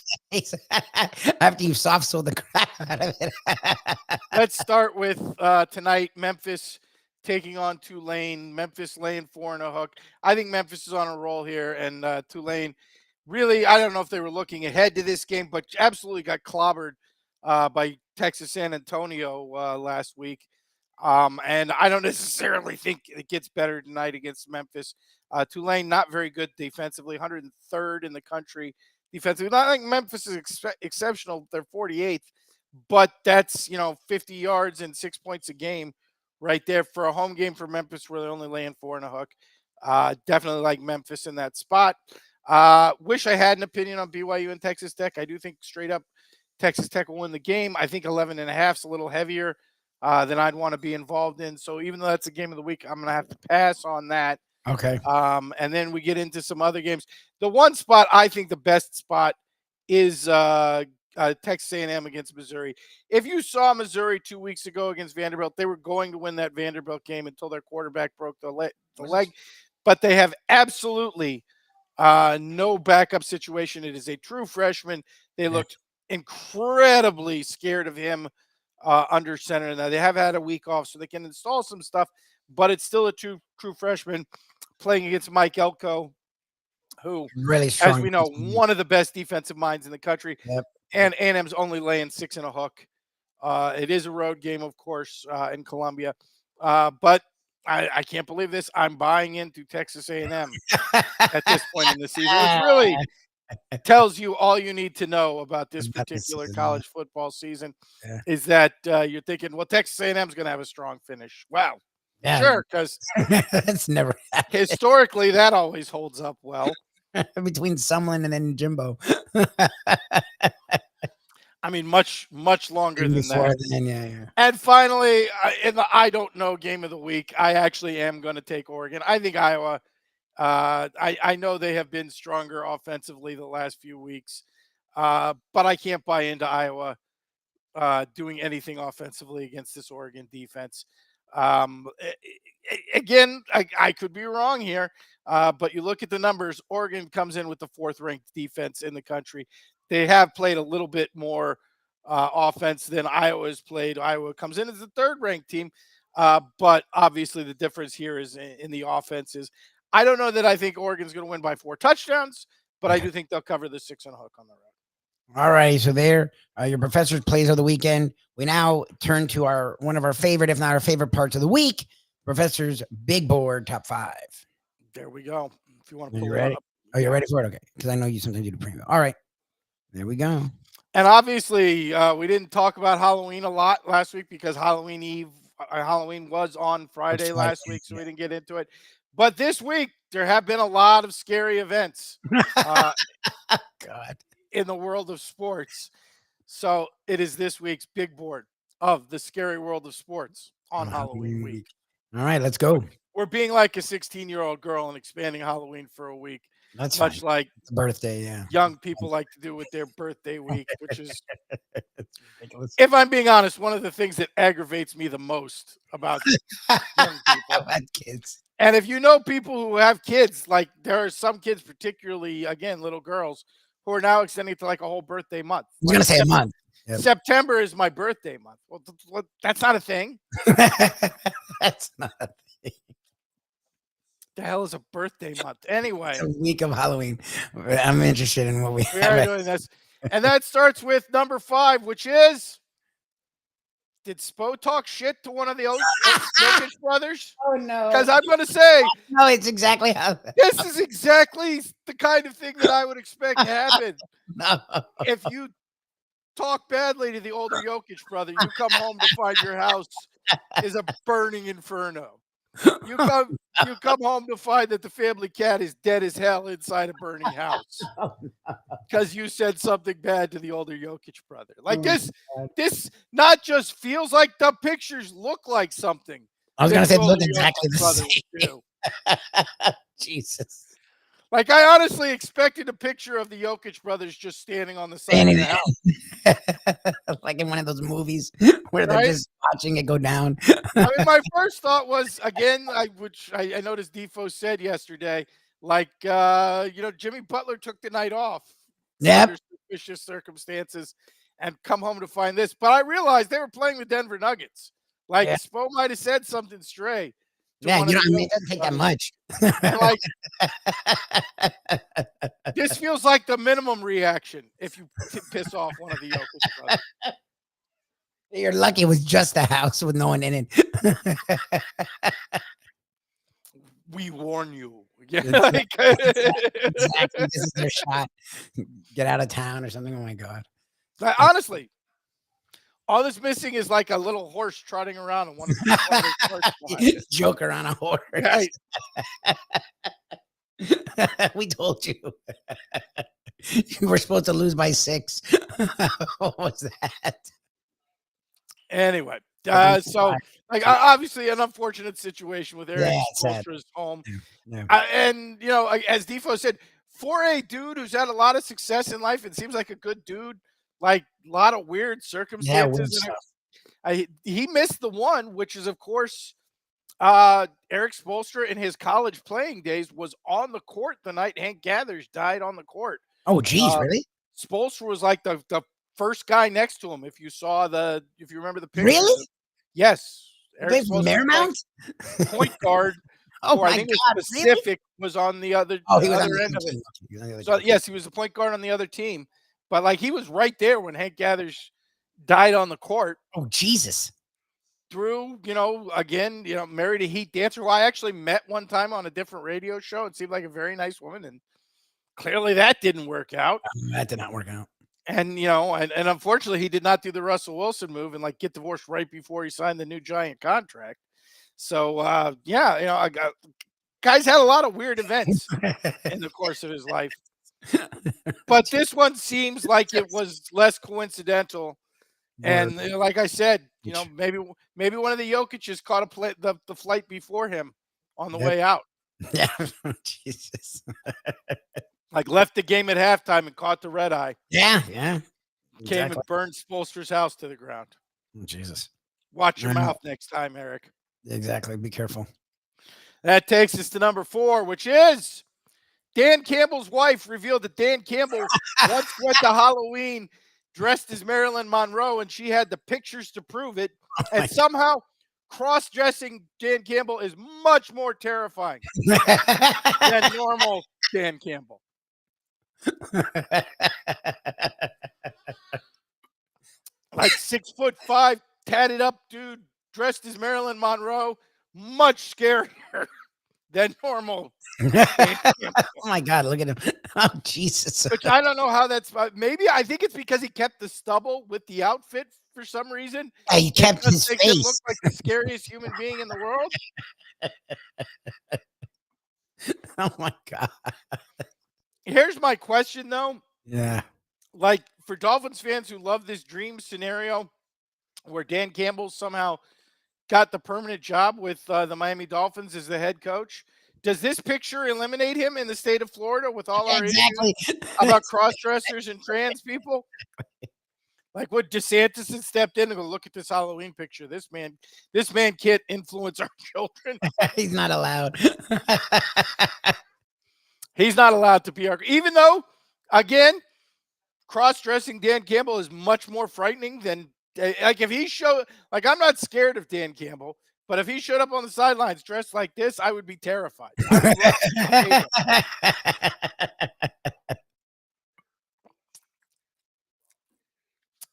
after you soft sold the crap out of it? Let's start with tonight, Memphis taking on Tulane. Memphis laying 4.5. I think Memphis is on a roll here, and Tulane really, I don't know if they were looking ahead to this game, but absolutely got clobbered by Texas San Antonio last week. And I don't necessarily think it gets better tonight against Memphis. Tulane, not very good defensively, 103rd in the country defensively. Not like Memphis is exceptional. They're 48th, but that's, 50 yards and 6 points a game right there for a home game for Memphis where they're only laying 4.5. Definitely like Memphis in that spot. Wish I had an opinion on BYU and Texas Tech. I do think straight up Texas Tech will win the game. I think 11.5 is a little heavier than I'd want to be involved in. So even though that's a game of the week, I'm going to have to pass on that. Okay. And then we get into some other games. The one spot, I think the best spot is Texas A&M against Missouri. If you saw Missouri 2 weeks ago against Vanderbilt, they were going to win that Vanderbilt game until their quarterback broke the leg. But they have absolutely no backup situation. It is a true freshman. They looked incredibly scared of him under center. Now they have had a week off, so they can install some stuff, but it's still a true freshman playing against Mike Elko, who really strong, as we know, one of the best defensive minds in the country. Yep. And A&M's only laying 6.5. It is a road game, of course, in Columbia. But I can't believe this. I'm buying into Texas A&M at this point in the season, which really tells you all you need to know about this particular college football season. Is that you're thinking, well, Texas A&M is going to have a strong finish. Wow. Yeah. Sure, because that's never happened. Historically, that always holds up well. Between Sumlin and then Jimbo. I mean, much longer than that. Yeah. And finally, in the I don't know game of the week, I actually am going to take Oregon. I think Iowa. I know they have been stronger offensively the last few weeks, but I can't buy into Iowa doing anything offensively against this Oregon defense. Again, I could be wrong here, but you look at the numbers. Oregon comes in with the 4th ranked defense in the country. They have played a little bit more offense than Iowa has played. Iowa comes in as the 3rd ranked team, but obviously the difference here is in the offenses. I don't know that I think Oregon's going to win by 4 touchdowns, but I do think they'll cover the 6.5 on the road. All right, so there, your professor's plays of the weekend. We now turn to one of our favorite, if not our favorite parts of the week, professor's big board top 5. There we go. If you want to pull it up. Oh, you're ready for it? Okay, because I know you sometimes do the preview. All right, there we go. And obviously, we didn't talk about Halloween a lot last week because Halloween was on Friday last week, so we didn't get into it. But this week, there have been a lot of scary events. God. In the world of sports. So it is this week's big board of the scary world of sports on Halloween week. All right, let's go. We're being like a 16-year-old girl and expanding Halloween for a week. That's much fine. like it's birthday, yeah. Young people like to do with their birthday week, which is it's ridiculous. If I'm being honest, one of the things that aggravates me the most about young people. About kids. And if you know people who have kids, like there are some kids, particularly, again, little girls, who are now extending it to like a whole birthday month. I was going to say a month. Yep. September is my birthday month. Well, that's not a thing. That's not a thing. The hell is a birthday month? Anyway. It's a week of Halloween. I'm interested in what we are doing this. And that starts with number 5, which is, did Spo talk shit to one of the Jokic brothers? Oh, no. Because I'm going to say. No, it's exactly how. This is exactly the kind of thing that I would expect to happen. No. If you talk badly to the older Jokic brother, you come home to find your house is a burning inferno. You come you come home to find that the family cat is dead as hell inside a burning house because you said something bad to the older Jokic brother. Like this not just feels like the pictures look like something. I was that gonna the say look older exactly Jokic the brother would same. do. Jesus. Like I honestly expected a picture of the Jokic brothers just standing on the side of the house. Like in one of those movies where they're Right? just watching it go down. I mean, my first thought was again, I noticed Defo said yesterday, like Jimmy Butler took the night off Yep. under suspicious circumstances and come home to find this. But I realized they were playing the Denver Nuggets. Like Yeah. Spo might have said something stray. Yeah, one you of know, the I mean, it doesn't take that brothers. much. And, like this feels like the minimum reaction if you piss off one of the Jokic brothers. You're lucky it was just a house with no one in it. We warn you. Yeah, Exactly. This is their shot. Get out of town or something. Oh my God. Like, honestly, all that's missing is like a little horse trotting around and one of those carts behind it. Joker on a horse. Right. We told you. You were supposed to lose by 6. What was that? Anyway, so like obviously an unfortunate situation with Eric Spoelstra's home. Yeah. And as Defo said, for a dude who's had a lot of success in life, it seems like a good dude. Like a lot of weird circumstances. He missed the one, which is of course Eric Spoelstra in his college playing days was on the court the night Hank Gathers died on the court. Oh, geez, really? Spoelstra was like the first guy next to him. If you remember the picture. Really? Yes. Eric Marymount? Point guard. Oh my I think God! Pacific was on the other. Oh, he was other on the end of it. team. So yes, he was the point guard on the other team. But like he was right there when Hank Gathers died on the court. Oh Jesus! Drew, again, married a Heat dancer who I actually met one time on a different radio show. It seemed like a very nice woman, and clearly that didn't work out. That did not work out. And and unfortunately, he did not do the Russell Wilson move and like get divorced right before he signed the new giant contract. So guy's had a lot of weird events in the course of his life. But this one seems like it was less coincidental. And like I said, maybe one of the Jokic's caught the flight before him on the way out. Yeah, Jesus. Like left the game at halftime and caught the red eye. Yeah. Came and burned Spoelstra's house to the ground. Oh, Jesus. Watch your mouth next time, Eric. Exactly. Be careful. That takes us to number 4, which is Dan Campbell's wife revealed that Dan Campbell once went to Halloween dressed as Marilyn Monroe, and she had the pictures to prove it. And somehow cross-dressing Dan Campbell is much more terrifying than normal Dan Campbell. Like 6'5", tatted up dude dressed as Marilyn Monroe, much scarier than normal. Oh my God, look at him. Oh Jesus. Which I don't know how that's maybe I think it's because he kept the stubble with the outfit for some reason. Yeah, he kept his face. Him look like the scariest human being in the world. Oh my God. Here's my question though. Yeah. Like for Dolphins fans who love this dream scenario where Dan Campbell somehow got the permanent job with the Miami Dolphins as the head coach, does this picture eliminate him in the state of Florida with all our issues about cross-dressers and trans people? Like what DeSantis had stepped in and go, look at this Halloween picture. This man can't influence our children. He's not allowed. He's not allowed to be even though, again, cross-dressing Dan Campbell is much more frightening than like if he I'm not scared of Dan Campbell, but if he showed up on the sidelines dressed like this, I would be terrified.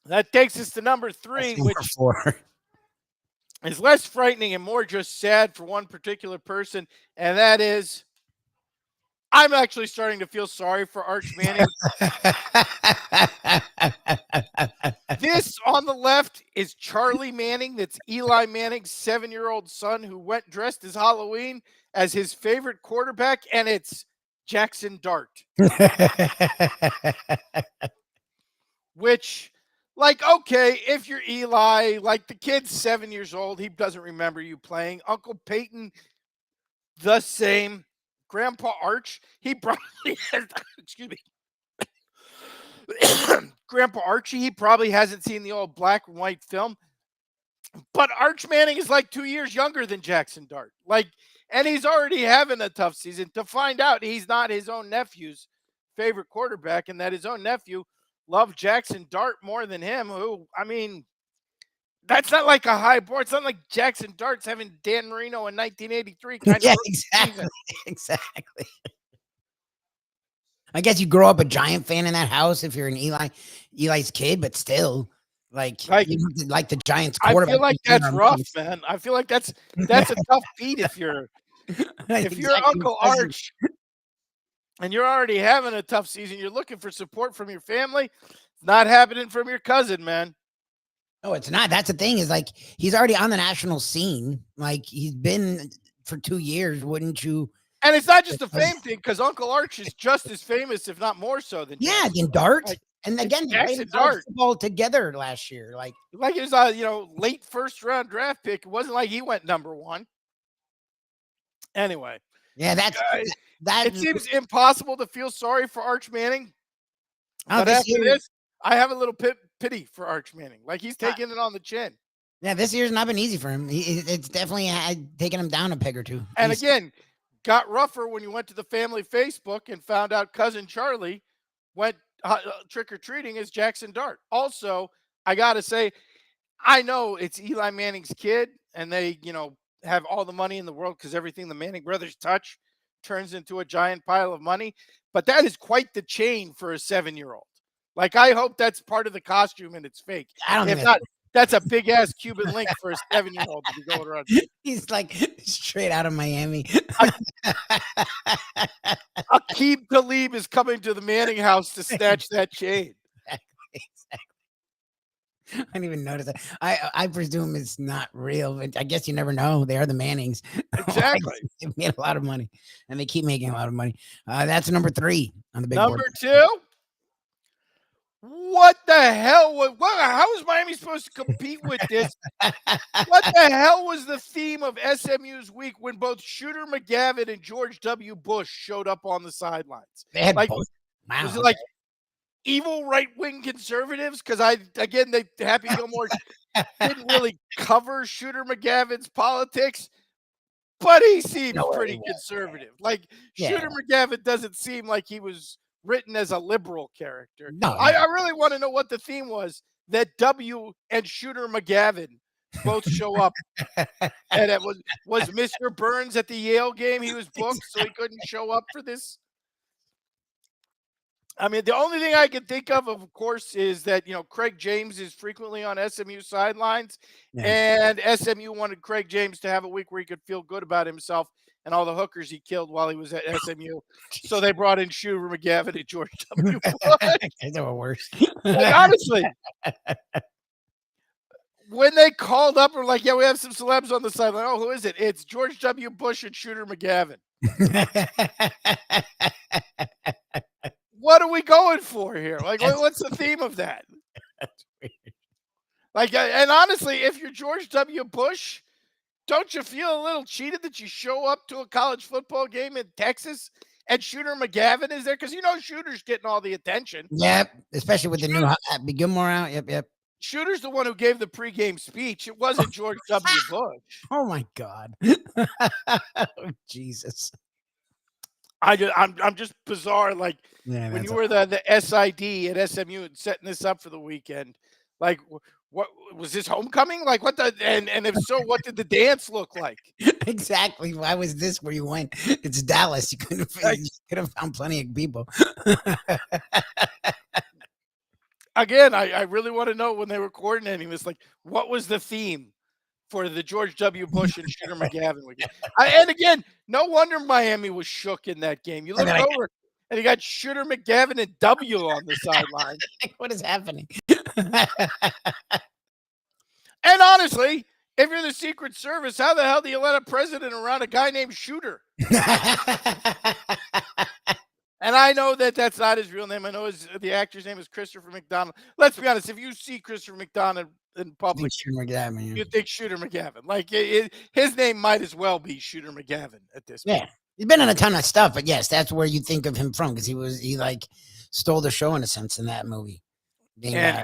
That takes us to number 3, which is less frightening and more just sad for one particular person, and that is I'm actually starting to feel sorry for Arch Manning. This on the left is Charlie Manning. That's Eli Manning's 7-year-old son who went dressed as Halloween as his favorite quarterback, and it's Jackson Dart. Which, like, okay, if you're Eli, like the kid's 7 years old, he doesn't remember you playing. Uncle Peyton, the same. Grandpa Arch, he probably has, excuse me. Grandpa Archie, he probably hasn't seen the old black and white film. But Arch Manning is like 2 years younger than Jackson Dart. Like, and he's already having a tough season. To find out he's not his own nephew's favorite quarterback and that his own nephew loved Jackson Dart more than him, who, I mean, that's not like a high bar. It's not like Jackson Dart's having Dan Marino in 1983 kind Yeah, of exactly. season. Exactly. I guess you grow up a Giant fan in that house if you're an Eli's kid, but still, like you have to like the Giants I quarterback. feel like that's rough, man. I feel like that's a tough beat if you're Uncle Arch and you're already having a tough season. You're looking for support from your family. It's not happening from your cousin, man. No, it's not. That's the thing, is like he's already on the national scene. Like he's been for 2 years, wouldn't you? And it's not just a fame thing, because Uncle Arch is just as famous, if not more so, than than Dart. Like, and again, they Jackson played Dart football together last year. Like he was a late first round draft pick. It wasn't like he went number one. Anyway, yeah, that. It seems impossible to feel sorry for Arch Manning. But this after year, this, I have a little pity for Arch Manning. Like, he's taking it on the chin. Yeah, this year's not been easy for him. It's definitely taken him down a peg or two. And again, got rougher when you went to the family Facebook and found out cousin Charlie went trick-or-treating as Jackson Dart. Also, I got to say, I know it's Eli Manning's kid, and they, have all the money in the world because everything the Manning brothers touch turns into a giant pile of money. But that is quite the chain for a 7-year-old. Like, I hope that's part of the costume and it's fake. If not, that's a big ass Cuban link for a 7-year-old to be going around. He's like straight out of Miami. Aqib Talib is coming to the Manning house to snatch that chain. Exactly. I didn't even notice that. I presume it's not real, but I guess you never know. They are the Mannings. Exactly. They made a lot of money, and they keep making a lot of money. That's number 3 on the big board. Number 2. What the hell? How is Miami supposed to compete with this? What the hell was the theme of SMU's week when both Shooter McGavin and George W. Bush showed up on the sidelines? They had both. Wow. Was it like evil right-wing conservatives? Because Happy Gilmore didn't really cover Shooter McGavin's politics, but he seemed pretty conservative. Like, Shooter McGavin doesn't seem like he was written as a liberal character. No, I really want to know what the theme was that W and Shooter McGavin both show up. And it was Mr. Burns at the Yale game. He was booked, so he couldn't show up for this. I mean, the only thing I can think of course, is that, Craig James is frequently on SMU sidelines, and SMU wanted Craig James to have a week where he could feel good about himself and all the hookers he killed while he was at SMU. So they brought in Shooter McGavin and George W. Bush. They were worse. Like, honestly, when they called up, we're like, yeah, we have some celebs on the sideline. Oh, who is it? It's George W. Bush and Shooter McGavin. What are we going for here? Like, what's the theme of that? That's weird. Like, and honestly, if you're George W. Bush, don't you feel a little cheated that you show up to a college football game in Texas and Shooter McGavin is there? Because Shooter's getting all the attention. Yep, especially with the new Happy Gilmore out. Yep. Shooter's the one who gave the pregame speech. It wasn't George W. Bush. Oh my God. Oh, Jesus. I'm just bizarre. Like, when you were the SID at SMU and setting this up for the weekend, like, what was this homecoming? Like, what and if so, what did the dance look like? Exactly. Why was this where you went? It's Dallas. You could have found plenty of people. Again, I really want to know when they were coordinating this, like, what was the theme for the George W. Bush and Shooter McGavin weekend. And again, no wonder Miami was shook in that game. You look over and you got Shooter McGavin and W on the sideline. What is happening? And honestly, if you're the Secret Service, how the hell do you let a president around a guy named Shooter? And I know that that's not his real name. I know the actor's name is Christopher McDonald. Let's be honest. If you see Christopher McDonald in public, you think Shooter McGavin. Like his name might as well be Shooter McGavin at this point. Yeah, he's been in a ton of stuff, but yes, that's where you think of him from because he like stole the show in a sense in that movie, being a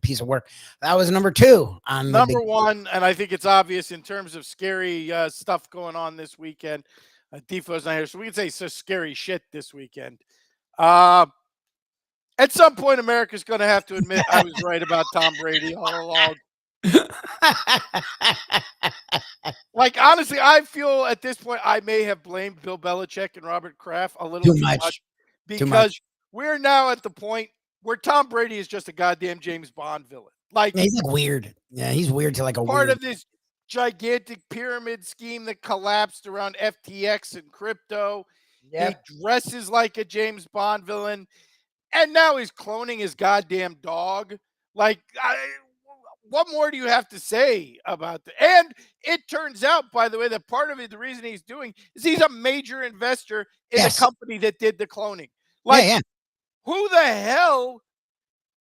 piece of work. That was number 2 on number 1, and I think it's obvious in terms of scary stuff going on this weekend. Defo's not here, so we can say so scary shit this weekend. At some point, America's going to have to admit I was right about Tom Brady all along. Like, honestly, I feel at this point I may have blamed Bill Belichick and Robert Kraft a little too much because we're now at the point where Tom Brady is just a goddamn James Bond villain. Like, he's like weird. Yeah, he's weird to like a part of this gigantic pyramid scheme that collapsed around FTX and crypto. Yep. He dresses like a James Bond villain, and now he's cloning his goddamn dog. Like, what more do you have to say about that? And it turns out, by the way, that part of it, the reason he's doing is he's a major investor in the company that did the cloning. Like, who the hell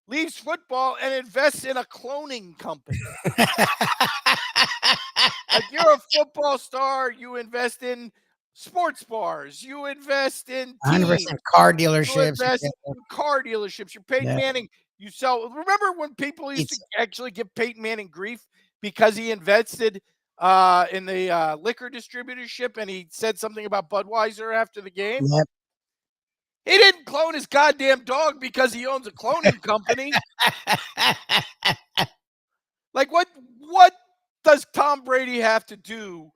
leaves football and invests in a cloning company? Like, you're a football star, you invest in sports bars, you invest in 100% car dealerships. You invest in car dealerships. You're Peyton Manning. You sell. Remember when people used to actually give Peyton Manning grief because he invested in the liquor distributorship and he said something about Budweiser after the game? Yep. He didn't clone his goddamn dog because he owns a cloning company. Like, what does Tom Brady have to do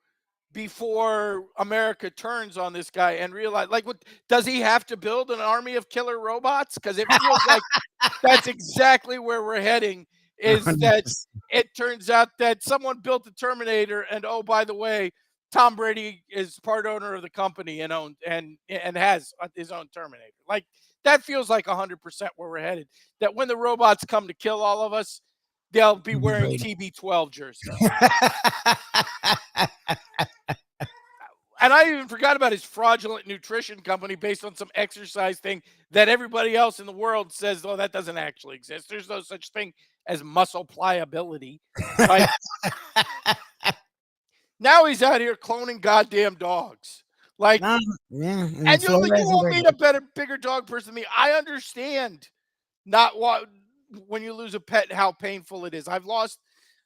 before America turns on this guy and realize, like, what does he have to build an army of killer robots? Because it feels like that's exactly where we're heading, is that it turns out that someone built the Terminator, and oh, by the way, Tom Brady is part owner of the company and has his own Terminator. Like, that feels like 100% where we're headed. That when the robots come to kill all of us, they'll be wearing TB12 jerseys. And I even forgot about his fraudulent nutrition company based on some exercise thing that everybody else in the world says, oh, that doesn't actually exist. There's no such thing as muscle pliability. Like, now he's out here cloning goddamn dogs. Like, and you won't meet a bigger dog person than me. I understand when you lose a pet, how painful it is. I've lost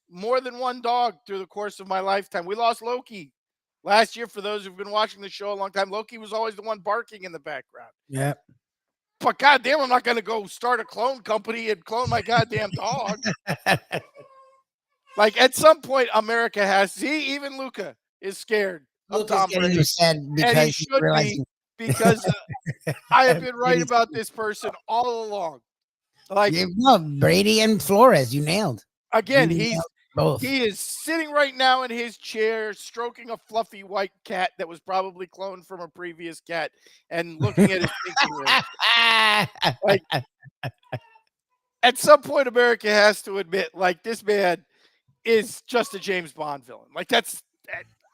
more than one dog through the course of my lifetime. We lost Loki last year. For those who've been watching the show a long time, Loki was always the one barking in the background. Yeah. But goddamn, I'm not going to go start a clone company and clone my goddamn dog. Like, at some point, America has. See, even Luca is scared of Tom Brady. And he should be, because I have been right about this person all along. Like, Brady and Flores, you nailed. Again, he is sitting right now in his chair, stroking a fluffy white cat that was probably cloned from a previous cat, and looking at his pinky ring. Like, at some point, America has to admit, like, this man is just a James Bond villain. Like,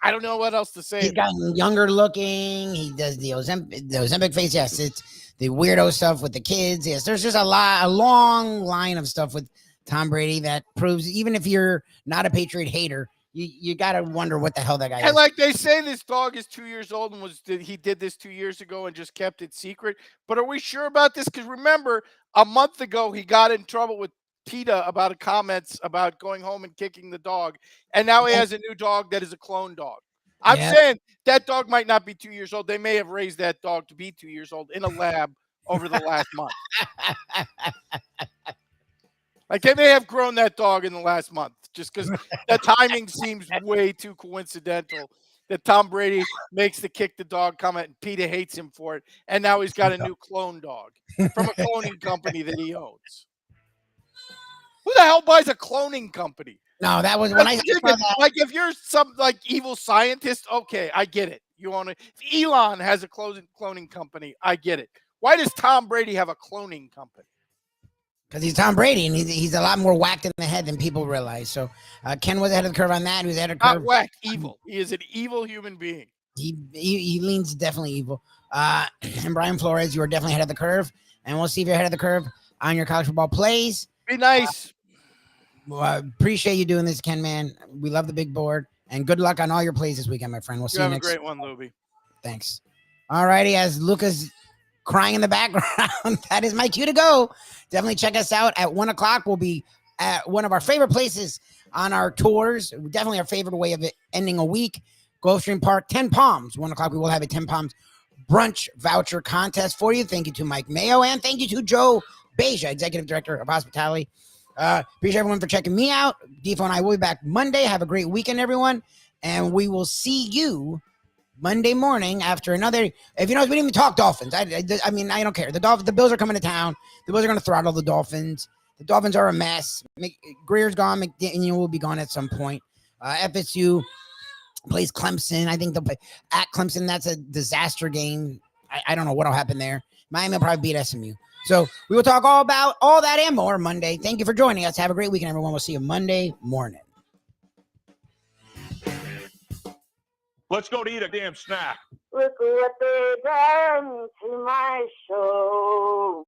I don't know what else to say. He's gotten younger looking. He does the Ozempic face. Yes, it's the weirdo stuff with the kids. Yes, there's just a long line of stuff with Tom Brady that proves, even if you're not a Patriot hater, you got to wonder what the hell that guy is. And like they say, this dog is 2 years old and he did this 2 years ago and just kept it secret. But are we sure about this? Because remember, a month ago, he got in trouble with PETA about comments about going home and kicking the dog. And now he has a new dog that is a clone dog. I'm saying that dog might not be 2 years old. They may have raised that dog to be 2 years old in a lab over the last month. Like, they may have grown that dog in the last month just because the timing seems way too coincidental that Tom Brady makes the kick the dog comment and PETA hates him for it. And now he's got a new clone dog from a cloning company that he owns. Who the hell buys a cloning company? No, that was when I saw that. Like if you're some like evil scientist, okay, I get it. You want to? If Elon has a cloning company, I get it. Why does Tom Brady have a cloning company? Because he's Tom Brady, and he's a lot more whacked in the head than people realize. So Ken was ahead of the curve on that. He was ahead of the Not curve. whack, evil. He is an evil human being. He leans definitely evil. And Brian Flores, you are definitely ahead of the curve. And we'll see if you're ahead of the curve on your college football plays. Be nice. Well, I appreciate you doing this, Ken, man. We love the big board. And good luck on all your plays this weekend, my friend. We'll see you next. Have a great one, Lubie. Thanks. All righty. As Luca's crying in the background, that is my cue to go. Definitely check us out at 1 o'clock. We'll be at one of our favorite places on our tours. Definitely our favorite way of ending a week. Gulfstream Park, 10 Palms. 1 o'clock, we will have a 10 Palms brunch voucher contest for you. Thank you to Mike Mayo, and thank you to Joe Beja, Executive Director of Hospitality. Appreciate everyone for checking me out. Defo and I will be back Monday. Have a great weekend, everyone. And we will see you Monday morning after another. If you know, we didn't even talk Dolphins. I mean, I don't care. The Bills are coming to town. The Bills are going to throttle the Dolphins. The Dolphins are a mess. Greer's gone. McDaniel will be gone at some point. FSU plays Clemson. I think they'll play at Clemson. That's a disaster game. I don't know what will happen there. Miami will probably beat SMU. So we will talk all about all that and more Monday. Thank you for joining us. Have a great weekend, everyone. We'll see you Monday morning. Let's go to eat a damn snack. Look what they done to my show.